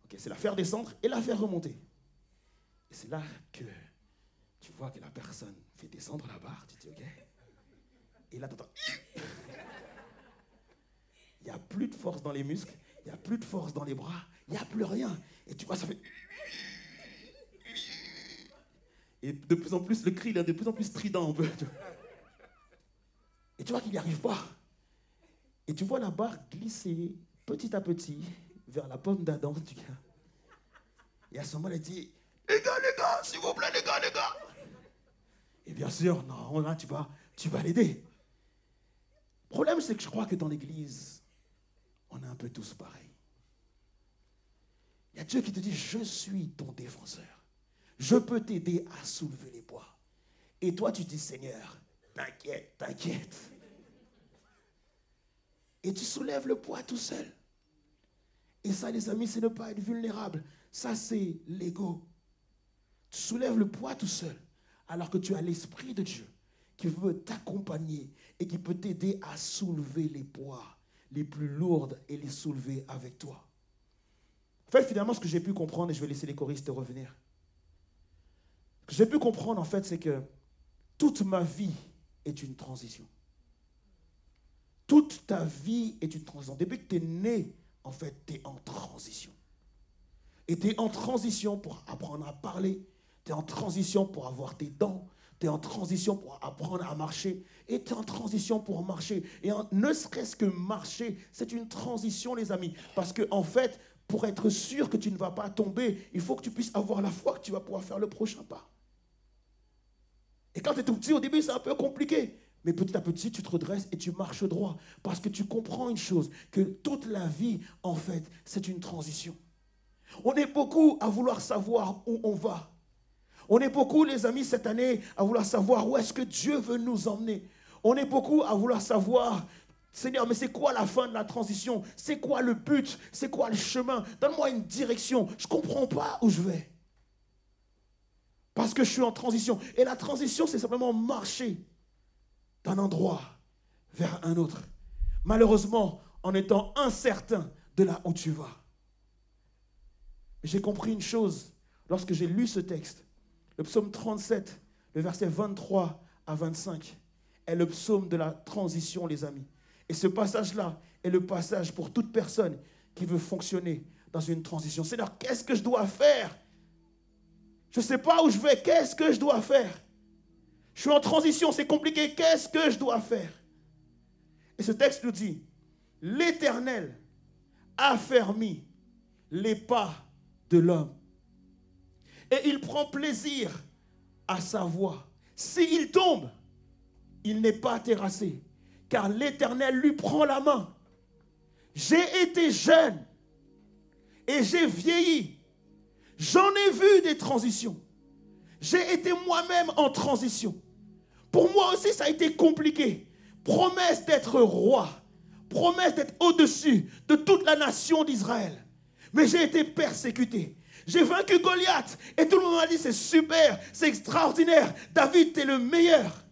Okay, c'est la faire descendre et la faire remonter. Et c'est là que tu vois que la personne fait descendre la barre, tu te dis, ok. Et là, tu entends, il n'y a plus de force dans les muscles, il n'y a plus de force dans les bras, il n'y a plus rien. Et tu vois, ça fait... Et de plus en plus, le cri, il est de plus en plus strident un peu. Et tu vois qu'il n'y arrive pas. Et tu vois la barre glisser petit à petit vers la pomme d'Adam du gars. Et à ce moment, il dit, les gars, s'il vous plaît, les gars. Et bien sûr, non, là, tu vas l'aider. Le problème, c'est que je crois que dans l'église, on est un peu tous pareils. Il y a Dieu qui te dit, je suis ton défenseur. Je peux t'aider à soulever les poids. Et toi, tu dis, Seigneur, t'inquiète. Et tu soulèves le poids tout seul. Et ça, les amis, c'est ne pas être vulnérable. Ça, c'est l'ego. Tu soulèves le poids tout seul, alors que tu as l'Esprit de Dieu qui veut t'accompagner et qui peut t'aider à soulever les poids les plus lourdes et les soulever avec toi. En fait, finalement, ce que j'ai pu comprendre, et je vais laisser les choristes revenir, ce que j'ai pu comprendre, en fait, c'est que toute ma vie est une transition. Toute ta vie est une transition. Depuis que tu es né, en fait, tu es en transition. Et tu es en transition pour apprendre à parler. Tu es en transition pour avoir tes dents. Tu es en transition pour apprendre à marcher. Et tu es en transition pour marcher. Et ne serait-ce que marcher, c'est une transition, les amis. Parce que, en fait, pour être sûr que tu ne vas pas tomber, il faut que tu puisses avoir la foi que tu vas pouvoir faire le prochain pas. Et quand tu es tout petit, au début, c'est un peu compliqué. Mais petit à petit, tu te redresses et tu marches droit. Parce que tu comprends une chose, que toute la vie, en fait, c'est une transition. On est beaucoup à vouloir savoir où on va. On est beaucoup, les amis, cette année, à vouloir savoir où est-ce que Dieu veut nous emmener. On est beaucoup à vouloir savoir Seigneur, mais c'est quoi la fin de la transition? C'est quoi le but? C'est quoi le chemin? Donne-moi une direction. Je ne comprends pas où je vais. Parce que je suis en transition. Et la transition, c'est simplement marcher d'un endroit vers un autre. Malheureusement, en étant incertain de là où tu vas. J'ai compris une chose lorsque j'ai lu ce texte. Le psaume 37, le verset 23 à 25, est le psaume de la transition, les amis. Et ce passage-là est le passage pour toute personne qui veut fonctionner dans une transition. Seigneur, qu'est-ce que je dois faire? Je ne sais pas où je vais. Qu'est-ce que je dois faire? Je suis en transition, c'est compliqué. Qu'est-ce que je dois faire? Et ce texte nous dit, l'Éternel affermit les pas de l'homme. Et il prend plaisir à sa voie. S'il tombe, il n'est pas terrassé, car l'Éternel lui prend la main. J'ai été jeune et j'ai vieilli. J'en ai vu des transitions. J'ai été moi-même en transition. Pour moi aussi, ça a été compliqué. Promesse d'être roi. Promesse d'être au-dessus de toute la nation d'Israël. Mais j'ai été persécuté. J'ai vaincu Goliath. Et tout le monde m'a dit, c'est super, c'est extraordinaire. David, t'es le meilleur.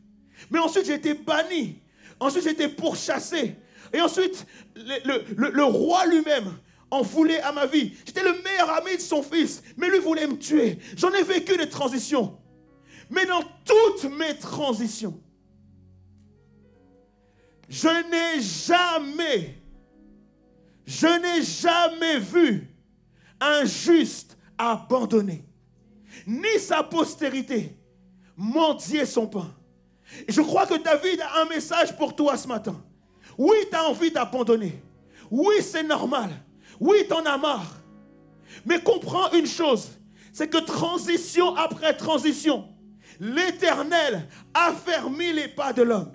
Mais ensuite, j'ai été banni. Ensuite, j'ai été pourchassé. Et ensuite, le roi lui-même en voulait à ma vie. J'étais le meilleur ami de son fils, mais lui voulait me tuer. J'en ai vécu des transitions. Mais dans toutes mes transitions, je n'ai jamais vu un juste abandonné, ni sa postérité mendier son pain. Et je crois que David a un message pour toi ce matin. Oui, tu as envie d'abandonner. Oui, c'est normal. Oui, tu en as marre. Mais comprends une chose, c'est que transition après transition, l'Éternel affermit les pas de l'homme.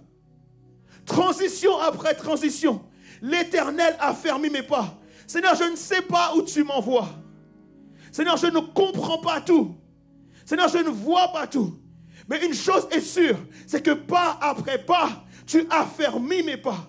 Transition après transition, l'Éternel affermit mes pas. Seigneur, je ne sais pas où tu m'envoies. Seigneur, je ne comprends pas tout. Seigneur, je ne vois pas tout. Mais une chose est sûre, c'est que pas après pas, tu affermis mes pas.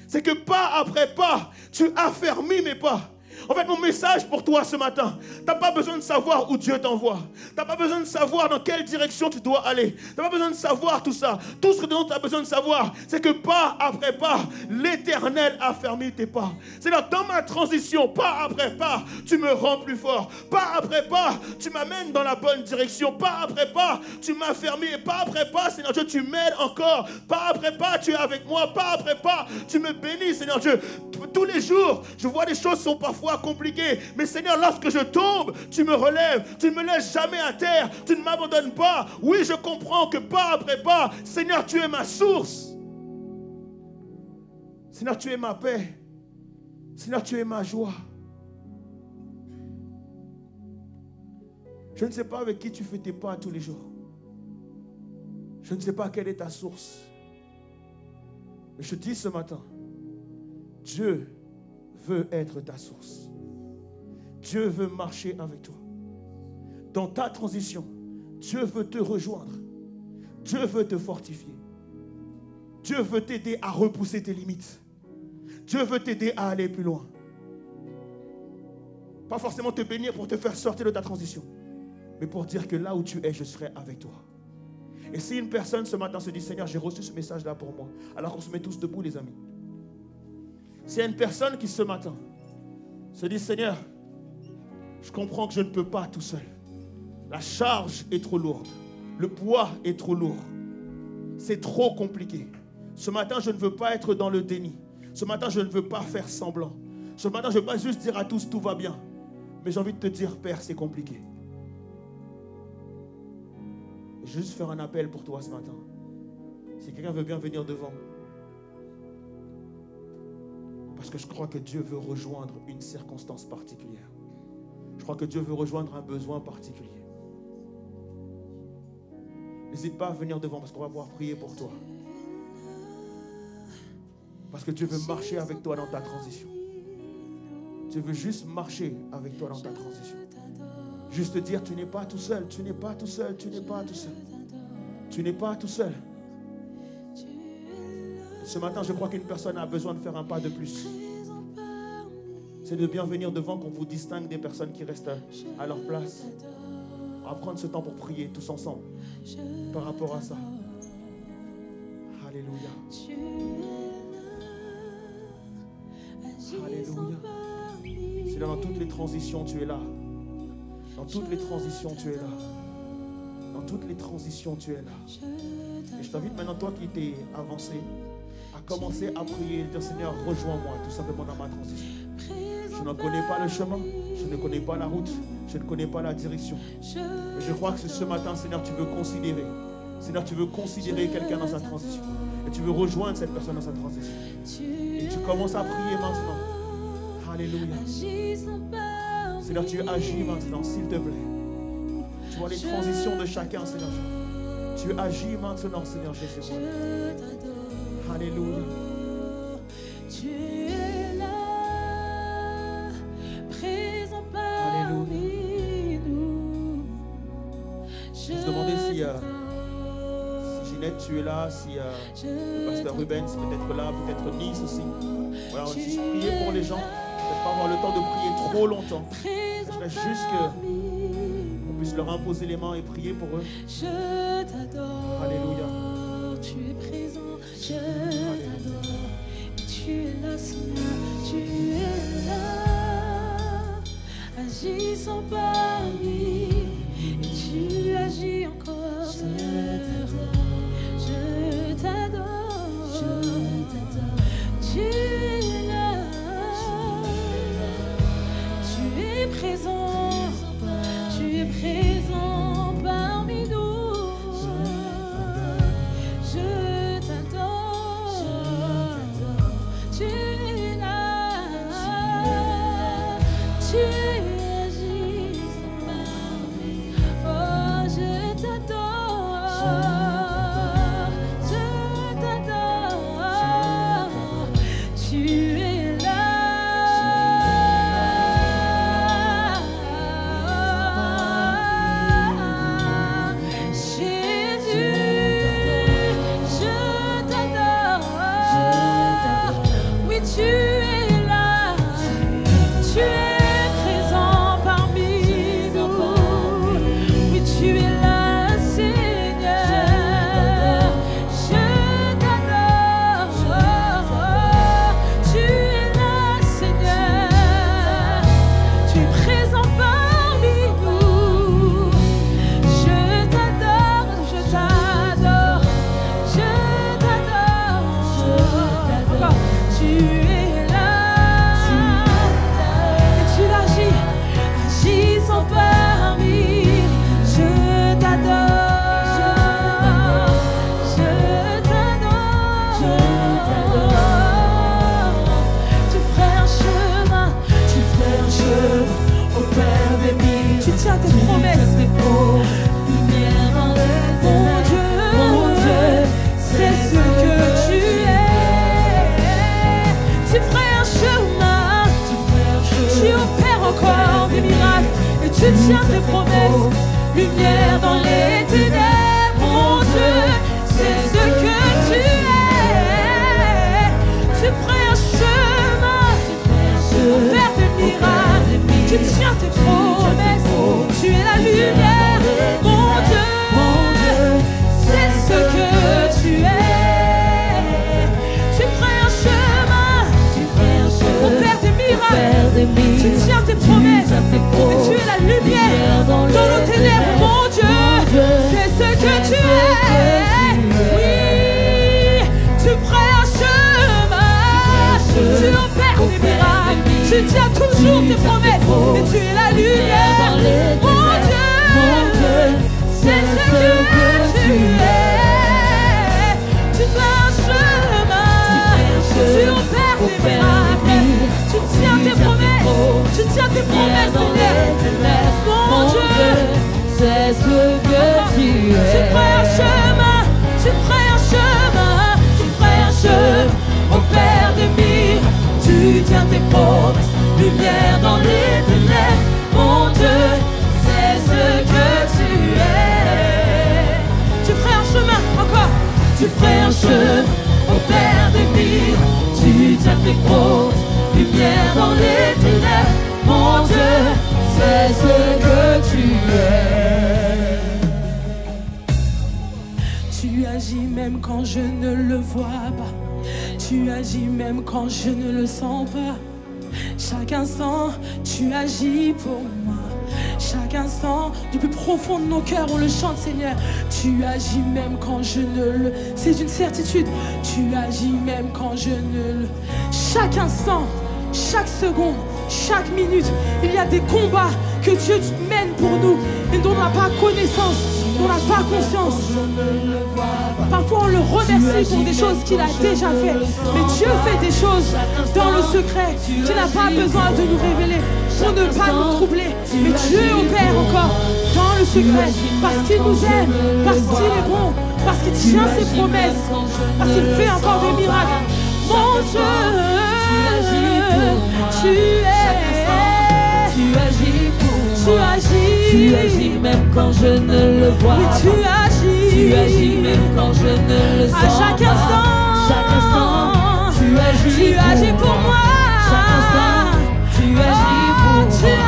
C'est que pas après pas, tu affermis mes pas. En fait, mon message pour toi ce matin, tu n'as pas besoin de savoir où Dieu t'envoie. Tu n'as pas besoin de savoir dans quelle direction tu dois aller. Tu n'as pas besoin de savoir tout ça. Tout ce dont tu as besoin de savoir, c'est que pas après pas, l'Éternel affermit tes pas. C'est là, dans ma transition, pas après pas, tu me rends plus fort. Pas après pas, tu m'amènes dans la bonne direction. Pas après pas, tu m'affermis. Et pas après pas, Seigneur Dieu, tu m'aides encore. Pas après pas, tu es avec moi. Pas après pas, tu me bénis, Seigneur Dieu. Tous les jours, je vois des choses qui sont parfois compliquées. Mais Seigneur, lorsque je tombe, tu me relèves. Tu ne me laisses jamais à terre. Tu ne m'abandonnes pas. Oui, je comprends que pas après pas, Seigneur, tu es ma source. Seigneur, tu es ma paix. Seigneur, tu es ma joie. Je ne sais pas avec qui tu fais tes pas tous les jours. Je ne sais pas quelle est ta source. Mais je te dis ce matin, Dieu veut être ta source. Dieu veut marcher avec toi. Dans ta transition, Dieu veut te rejoindre. Dieu veut te fortifier. Dieu veut t'aider à repousser tes limites. Dieu veut t'aider à aller plus loin. Pas forcément te bénir pour te faire sortir de ta transition, mais pour dire que là où tu es, je serai avec toi. Et si une personne ce matin se dit, Seigneur, j'ai reçu ce message-là pour moi, alors qu'on se met tous debout, les amis. S'il y a une personne qui ce matin se dit, Seigneur, je comprends que je ne peux pas tout seul. La charge est trop lourde. Le poids est trop lourd. C'est trop compliqué. Ce matin, je ne veux pas être dans le déni. Ce matin, je ne veux pas faire semblant. Ce matin, je ne veux pas juste dire à tous, tout va bien. Mais j'ai envie de te dire, Père, c'est compliqué. Je vais juste faire un appel pour toi ce matin. Si quelqu'un veut bien venir devant. Parce que je crois que Dieu veut rejoindre une circonstance particulière. Je crois que Dieu veut rejoindre un besoin particulier. N'hésite pas à venir devant parce qu'on va pouvoir prier pour toi. Parce que Dieu veut marcher avec toi dans ta transition. Dieu veut juste marcher avec toi dans ta transition. Juste te dire, tu n'es pas tout seul, tu n'es pas tout seul, tu n'es pas tout seul. Tu n'es pas tout seul. Ce matin, je crois qu'une personne a besoin de faire un pas de plus. C'est de bien venir devant qu'on vous distingue des personnes qui restent à leur place. On va prendre ce temps pour prier tous ensemble par rapport à ça. Alléluia. Alléluia. Seigneur, dans toutes les transitions, tu es là. Dans toutes les transitions, tu es là. Dans toutes les transitions, tu es là. Et je t'invite maintenant, toi qui t'es avancé, à commencer à prier et dire, Seigneur, rejoins-moi tout simplement dans ma transition. Je ne connais pas le chemin, je ne connais pas la route, je ne connais pas la direction. Mais je crois que ce matin, Seigneur, tu veux considérer. Seigneur, tu veux considérer quelqu'un dans sa transition. Et tu veux rejoindre cette personne dans sa transition. Et tu commences à prier maintenant. Alléluia. Seigneur, tu agis maintenant, s'il te plaît. Tu vois les transitions de chacun, Seigneur. Tu agis maintenant, Seigneur Jésus. Alléluia. Tu es là, présent parmi nous. Je vais te demander si Ginette, tu es là, si le pasteur Ruben, c'est peut-être là, peut-être Nice aussi. Voilà, on va juste prier pour les gens. Peut-être pas avoir le temps de prier trop longtemps. Je voudrais juste qu'on puisse leur imposer les mains et prier pour eux. Je t'adore. Alléluia. Tu es présent, je t'adore. Tu es là, Seigneur, tu es là, agissant parmi, et tu agis encore, Seigneur. Je t'adore, tu es là, tu es présent, tu es présent parmi nous. Je t'adore, tu es là, tu agis parmi. Oh, je t'adore, tu es là, Jésus, je t'adore, oui tu es là, tu es présent parmi nous, oui tu es là Seigneur, je t'adore, tu es là Seigneur, tu es présent parmi nous, je t'adore, je t'adore, je t'adore, encore, tu es là, et tu agis sans parmi, je t'adore, je t'adore, tu ferais un chemin au Père des mille, tu tiens tes promesses, lumière dans les ténèbres, mon Dieu, c'est ce que tu es, tu ferais un chemin, tu opères encore des miracles, et tu tiens tes promesses, lumière dans les ténèbres, mon Dieu, c'est ce que tu es, tu ferais un chemin, opères des miracles, tu tiens tes promesses, tu es la lumière, mon Dieu, c'est ce que tu es, tu ferais un chemin, opères des miracles, tu tiens tes promesses, et tu es la lumière dans nos ténèbres, mon Dieu, c'est ce que tu es, oui, tu ferais un chemin, tu opères des miracles, tu tiens toujours tes promesses, et tu es la lumière, mon Dieu, c'est ce que tu es, tu fais un chemin, tu opères des miracles, tu tiens tes promesses, Seigneur, mon Dieu, c'est ce que tu es, tu ferais un chemin, tu ferais un chemin, tu ferais un chemin, au Père des miracles, tu tiens tes promesses, lumière dans les ténèbres, mon Dieu, c'est ce que tu es. Tu ferais un chemin, encore, tu ferais un chemin, au Père des même quand je ne le vois pas. Tu agis même quand je ne le sens pas. Chaque instant, tu agis pour moi. Chaque instant, du plus profond de nos cœurs, on le chante, Seigneur. Tu agis même quand je ne le... C'est une certitude. Tu agis même quand je ne le... Chaque instant, chaque seconde, chaque minute, il y a des combats que Dieu mène pour nous et dont on n'a pas connaissance, dont on n'a pas conscience. Parfois on le remercie pour des choses qu'il a déjà fait. Mais Dieu fait des choses dans le secret qu'il n'a pas besoin de nous révéler pour ne pas nous troubler. Mais Dieu opère encore dans le secret parce qu'il nous aime, parce qu'il est bon, parce qu'il tient ses promesses, parce qu'il fait encore des miracles. Mon Dieu, tu agis pour moi. Tu agis même quand je ne le vois pas. Tu agis même quand je ne le sens pas. À chaque instant, tu agis pour moi. Chaque instant, tu agis pour moi.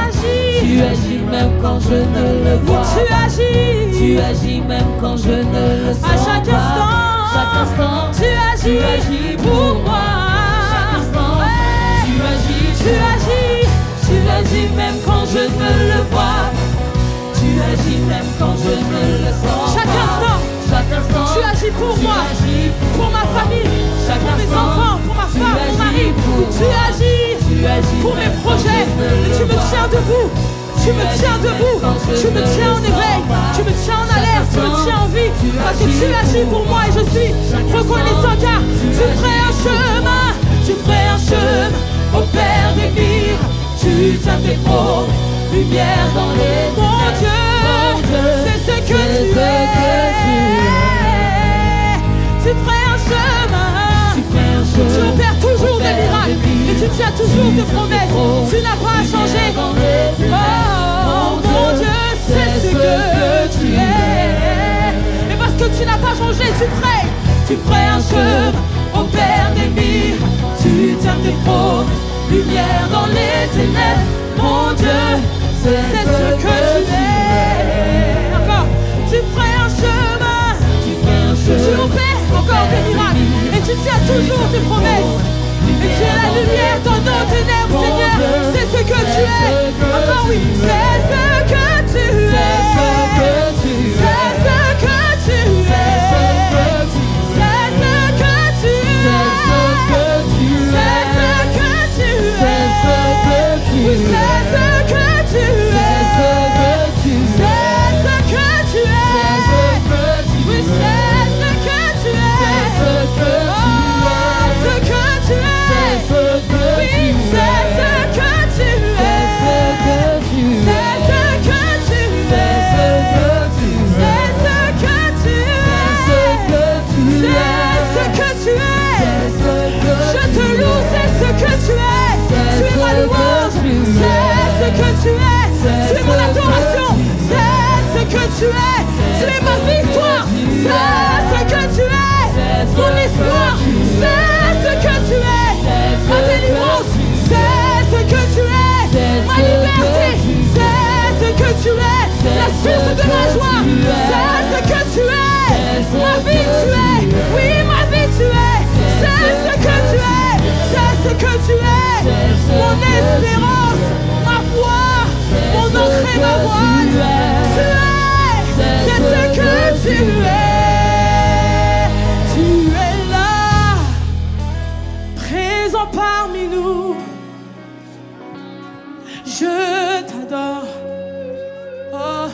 Tu agis même quand je ne le vois pas. Tu agis même quand je ne le sens pas. À chaque instant, tu agis pour moi. Tu agis même quand je ne le vois. Tu agis même quand je ne le sens. Chaque instant, tu agis pour moi, pour ma famille, pour mes enfants, pour ma femme, mon mari. Tu agis pour mes projets. Et tu me tiens debout. Tu me tiens debout. Tu me tiens en éveil. Tu me tiens en alerte. Tu me tiens en vie. Parce que tu agis pour moi et je suis reconnaissant car tu ferais un chemin. Tu ferais un chemin au Père des miracles. Tu tiens tes promesses, lumière dans les ténèbres. Mon Dieu, c'est ce que tu es. Tu ferais un chemin. Tu opères toujours des miracles. Et tu tiens toujours tes promesses. Tu n'as pas changé. Oh mon Dieu, c'est ce que tu es. Et parce que tu n'as pas changé, tu ferais un chemin au Père des miracles. Tu tiens tes promesses, lumière dans les ténèbres. Mon Dieu, c'est ce que tu es. Encore, tu ferais un chemin. Tu opères encore des miracles. Et tu tiens toujours tes promesses. Et tu es la lumière dans nos ténèbres, Seigneur. C'est ce que tu es. Encore oui, c'est ce que tu es. C'est ce que tu es. C'est ce que tu es. C'est ce que tu es. Oui, c'est ce que tu es. C'est ce que tu es. Oui, c'est ce que tu es. Ce que tu es. Oui, c'est ce que tu es. C'est ce que tu es. C'est ce que tu es. C'est ce que tu es. Je te loue, c'est ce que tu es. Tu es ma louange. C'est ce que tu es. Tu es mon adoration. C'est ce que tu es. Tu es ma victoire. C'est ce que tu es. Mon espoir. C'est ce que tu es. Ma délivrance. C'est ce que tu es. Ma liberté. C'est ce que tu es. La source de ma joie. C'est ce que tu es. Ma vie tu es. Oui, ma vie tu es. C'est ce que tu es. C'est ce que tu es. Mon espérance. Ma foi. Mon encre et ma voile. Tu es. C'est ce que tu es. Tu es là. Présent parmi nous. Je t'adore. Oh,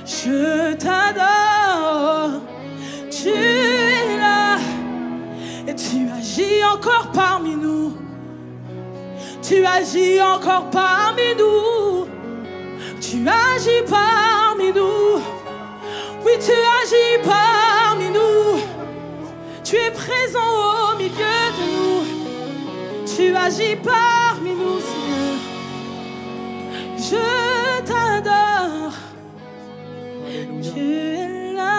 je t'adore. Tu es là. Et tu agis encore parmi nous. Tu agis encore parmi nous. Tu agis parmi nous. Oui, tu agis parmi nous. Tu es présent au milieu de nous. Tu agis parmi nous, Seigneur. Je t'adore. Tu es là,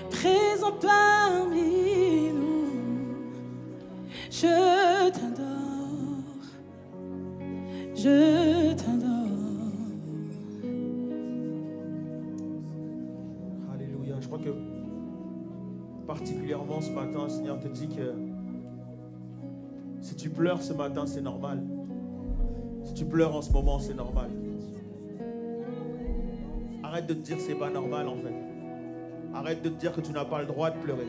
présent parmi nous. Je t'adore. Je t'adore. Alléluia. Je crois que matin, le Seigneur te dit que si tu pleures ce matin, c'est normal. Si tu pleures en ce moment, c'est normal. Arrête de te dire que c'est pas normal en fait. Arrête de te dire que tu n'as pas le droit de pleurer.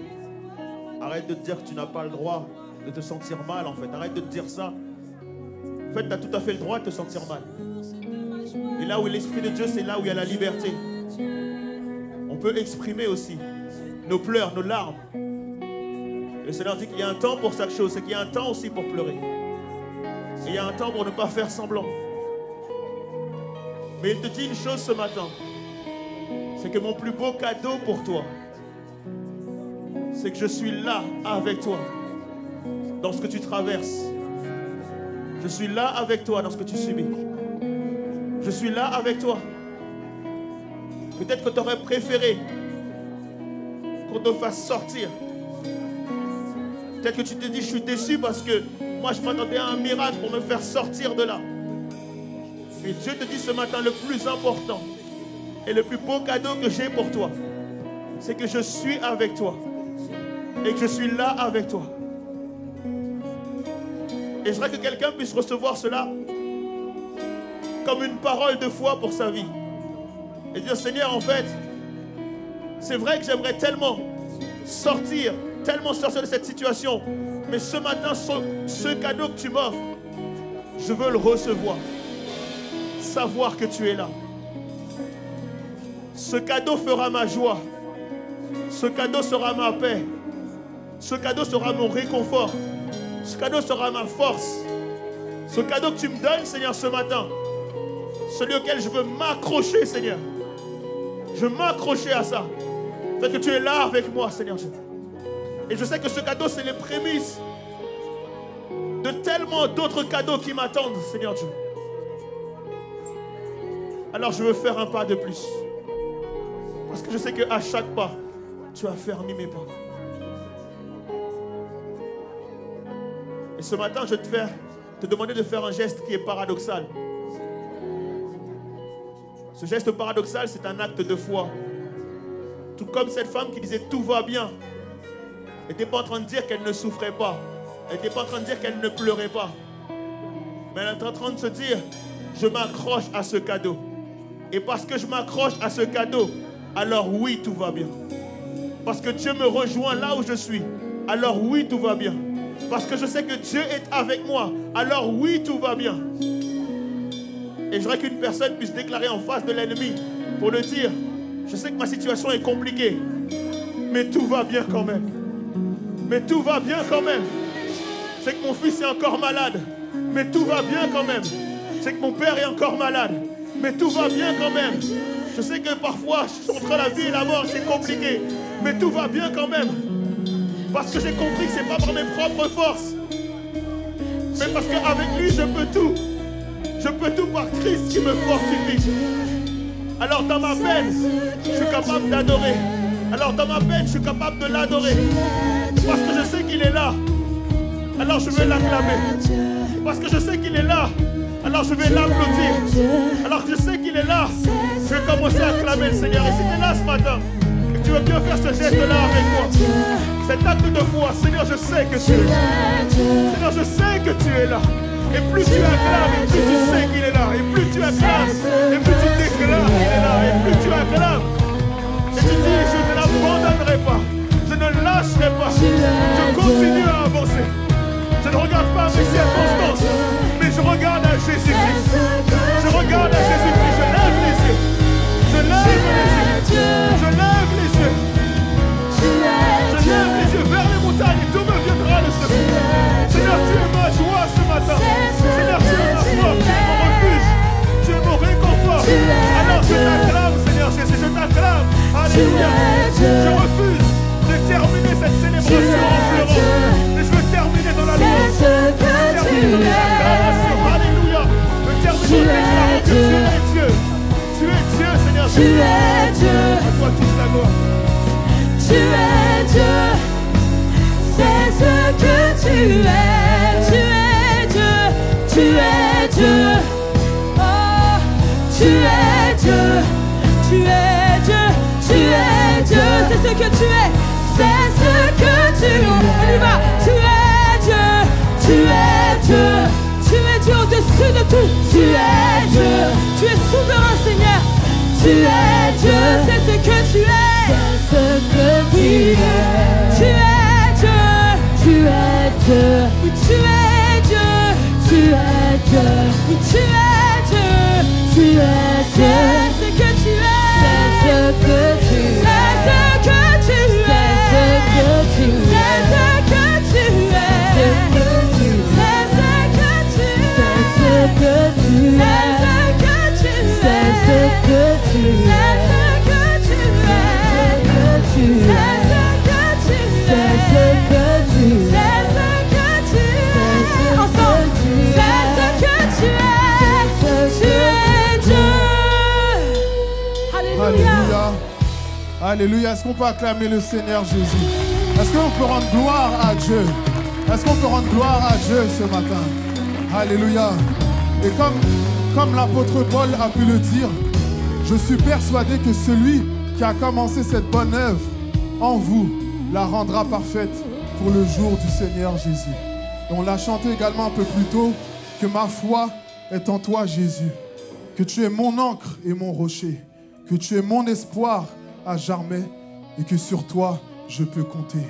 Arrête de te dire que tu n'as pas le droit de te sentir mal en fait. Arrête de te dire ça. En fait, tu as tout à fait le droit de te sentir mal. Et là où est l'Esprit de Dieu, c'est là où il y a la liberté. On peut exprimer aussi nos pleurs, nos larmes. Le Seigneur dit qu'il y a un temps pour chaque chose, c'est qu'il y a un temps aussi pour pleurer. Et il y a un temps pour ne pas faire semblant. Mais il te dit une chose ce matin, c'est que mon plus beau cadeau pour toi, c'est que je suis là avec toi dans ce que tu traverses. Je suis là avec toi dans ce que tu subis. Je suis là avec toi. Peut-être que tu aurais préféré qu'on te fasse sortir. Peut-être que tu te dis, je suis déçu parce que moi, je m'attendais à un miracle pour me faire sortir de là. Et Dieu te dit ce matin, le plus important et le plus beau cadeau que j'ai pour toi, c'est que je suis avec toi et que je suis là avec toi. Et je voudrais que quelqu'un puisse recevoir cela comme une parole de foi pour sa vie. Et dire, Seigneur, en fait, c'est vrai que j'aimerais tellement sortir de cette situation. Mais ce matin, ce cadeau que tu m'offres, je veux le recevoir. Savoir que tu es là. Ce cadeau fera ma joie. Ce cadeau sera ma paix. Ce cadeau sera mon réconfort. Ce cadeau sera ma force. Ce cadeau que tu me donnes, Seigneur, ce matin, celui auquel je veux m'accrocher, Seigneur. Je veux m'accrocher à ça. Parce que tu es là avec moi, Seigneur. Et je sais que ce cadeau, c'est les prémices de tellement d'autres cadeaux qui m'attendent, Seigneur Dieu. Alors je veux faire un pas de plus. Parce que je sais qu'à chaque pas, tu as fermé mes pas. Et ce matin, je vais te demander de faire un geste qui est paradoxal. Ce geste paradoxal, c'est un acte de foi. Tout comme cette femme qui disait tout va bien. Elle n'était pas en train de dire qu'elle ne souffrait pas. Elle n'était pas en train de dire qu'elle ne pleurait pas. Mais elle est en train de se dire, je m'accroche à ce cadeau. Et parce que je m'accroche à ce cadeau, alors oui, tout va bien. Parce que Dieu me rejoint là où je suis, alors oui, tout va bien. Parce que je sais que Dieu est avec moi, alors oui, tout va bien. Et je voudrais qu'une personne puisse déclarer en face de l'ennemi pour le dire, je sais que ma situation est compliquée, mais tout va bien quand même. Mais tout va bien quand même. Je sais que mon fils est encore malade, mais tout va bien quand même. Je sais que mon père est encore malade, mais tout va bien quand même. Je sais que parfois, entre la vie et la mort, c'est compliqué, mais tout va bien quand même. Parce que j'ai compris que ce n'est pas par mes propres forces, mais parce qu'avec lui, je peux tout. Je peux tout par Christ qui me fortifie. Alors dans ma peine, je suis capable d'adorer. Alors dans ma peine, je suis capable de l'adorer. Parce que je sais qu'il est là. Alors je vais l'acclamer. Parce que je sais qu'il est là. Alors je vais l'applaudir. Alors que je sais qu'il est là, je vais commencer à acclamer le Seigneur. Et si tu es là ce matin, et que tu veux bien faire ce geste-là avec moi, cet acte de foi, Seigneur, je sais que tu es là. Seigneur, je sais que tu es là. Et plus tu acclames, et plus tu sais qu'il est là. Et plus tu acclames, et plus tu déclares qu'il est là. Et plus tu acclames, et tu dis, je ne l'abandonnerai pas. Je ne lâcherai pas. Je continue à avancer. Je ne regarde pas mes circonstances, mais je regarde à Jésus-Christ. Je regarde à Jésus-Christ. Je lève les yeux. Je lève les yeux. Je lève les yeux. Je lève les yeux vers les montagnes et tout me viendra le secours. Seigneur, tu es ma joie ce matin. Seigneur, tu es ma force, tu es mon refuge, tu es mon réconfort. Alors je t'acclame, Seigneur Jésus, je t'acclame. Alléluia. Je refuse de terminer cette célébration en pleurant. Mais je veux terminer dans la louange. Je veux terminer dans l'acclamation. Alléluia. Je veux terminer en déclarant que tu es Dieu. Tu es Dieu, Seigneur Jésus. Tu es Dieu. À toi toute la gloire. Tu es Dieu. C'est ce que tu es. Tu es Dieu. Tu es Dieu. Oh, tu es Dieu. Tu es Dieu. Tu es Dieu. C'est ce que tu es. C'est ce que tu Dieu. Oui, tu es Dieu. Tu es Dieu. Oui, tu es Dieu. Tu es Dieu. C'est ce que tu es. C'est ce que tu es. C'est ce que tu es. C'est ce que tu es. C'est ce que tu es. C'est ce que tu es. C'est ce que tu es. C'est ce que tu es. C'est ce que tu es. C'est ce que tu es. C'est ce que tu es. C'est ce que tu es. Ensemble. C'est ce que tu es. Tu es Dieu. Alléluia. Alléluia. Est-ce qu'on peut acclamer le Seigneur Jésus? Est-ce qu'on peut rendre gloire à Dieu? Est-ce qu'on peut rendre gloire à Dieu ce matin? Alléluia. Et comme l'apôtre Paul a pu le dire, je suis persuadé que celui qui a commencé cette bonne œuvre en vous la rendra parfaite pour le jour du Seigneur Jésus. Et on l'a chanté également un peu plus tôt, que ma foi est en toi Jésus, que tu es mon ancre et mon rocher, que tu es mon espoir à jamais et que sur toi je peux compter.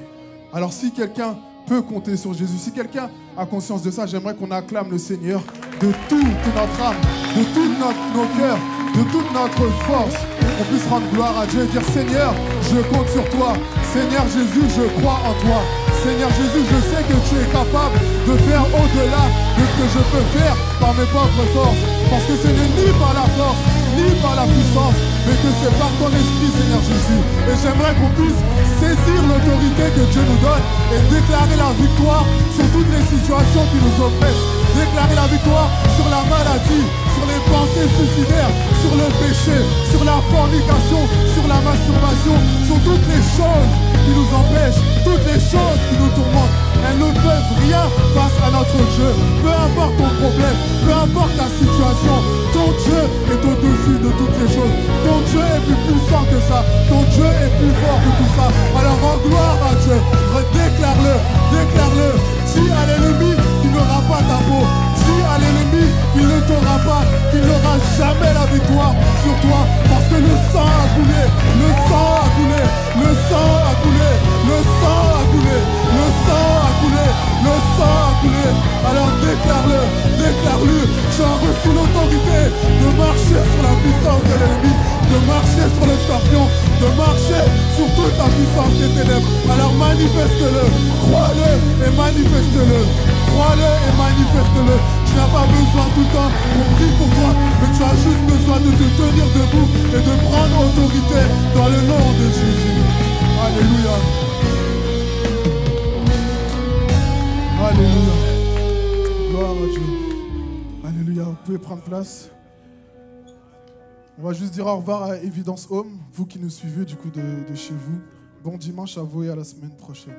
Alors si quelqu'un peut compter sur Jésus, si quelqu'un a conscience de ça, j'aimerais qu'on acclame le Seigneur de toute notre âme, de tous nos cœurs, de toute notre force. On puisse rendre gloire à Dieu et dire Seigneur, je compte sur toi. Seigneur Jésus, je crois en toi. Seigneur Jésus, je sais que tu es capable de faire au-delà de ce que je peux faire par mes propres forces. Parce que ce n'est ni par la force, ni par la puissance, mais que c'est par ton esprit, Seigneur Jésus. Et j'aimerais qu'on puisse saisir l'autorité que Dieu nous donne et déclarer la victoire sur toutes les situations qui nous oppressent. Déclarer la victoire sur la maladie, sur les pensées suicidaires, sur le péché, sur la fornication, sur la masturbation, sur toutes les choses qui nous empêchent, toutes les choses qui nous tourmentent. Elles ne peuvent rien face à notre Dieu. Peu importe ton problème, peu importe ta situation, ton Dieu est au-dessus de toutes ces choses. Ton Dieu est plus puissant que ça. Ton Dieu est plus fort que tout ça. Alors rends gloire à Dieu. Déclare-le, déclare-le. Dis à l'ennemi qu'il n'aura pas ta peau. Dis à l'ennemi qu'il ne t'aura pas, qu'il n'aura jamais la victoire sur toi. Parce que le sang a coulé, le sang a coulé, le sang a coulé, le sang a coulé, le sang a coulé, le sang a coulé. Alors déclare-le, déclare-le. Tu as reçu l'autorité de marcher sur la puissance de l'ennemi, de marcher sur le scorpion, de marcher sur toute la puissance des ténèbres. Alors manifeste-le, crois-le et manifeste-le. Crois-le et manifeste-le. Tu n'as pas besoin tout le temps qu'on prie pour toi, mais tu as juste besoin de te tenir debout et de prendre autorité dans le nom de Jésus. Alléluia. Alléluia. Gloire à Dieu. Alléluia. Vous pouvez prendre place. On va juste dire au revoir à Évidence Home, vous qui nous suivez du coup de chez vous. Bon dimanche à vous et à la semaine prochaine.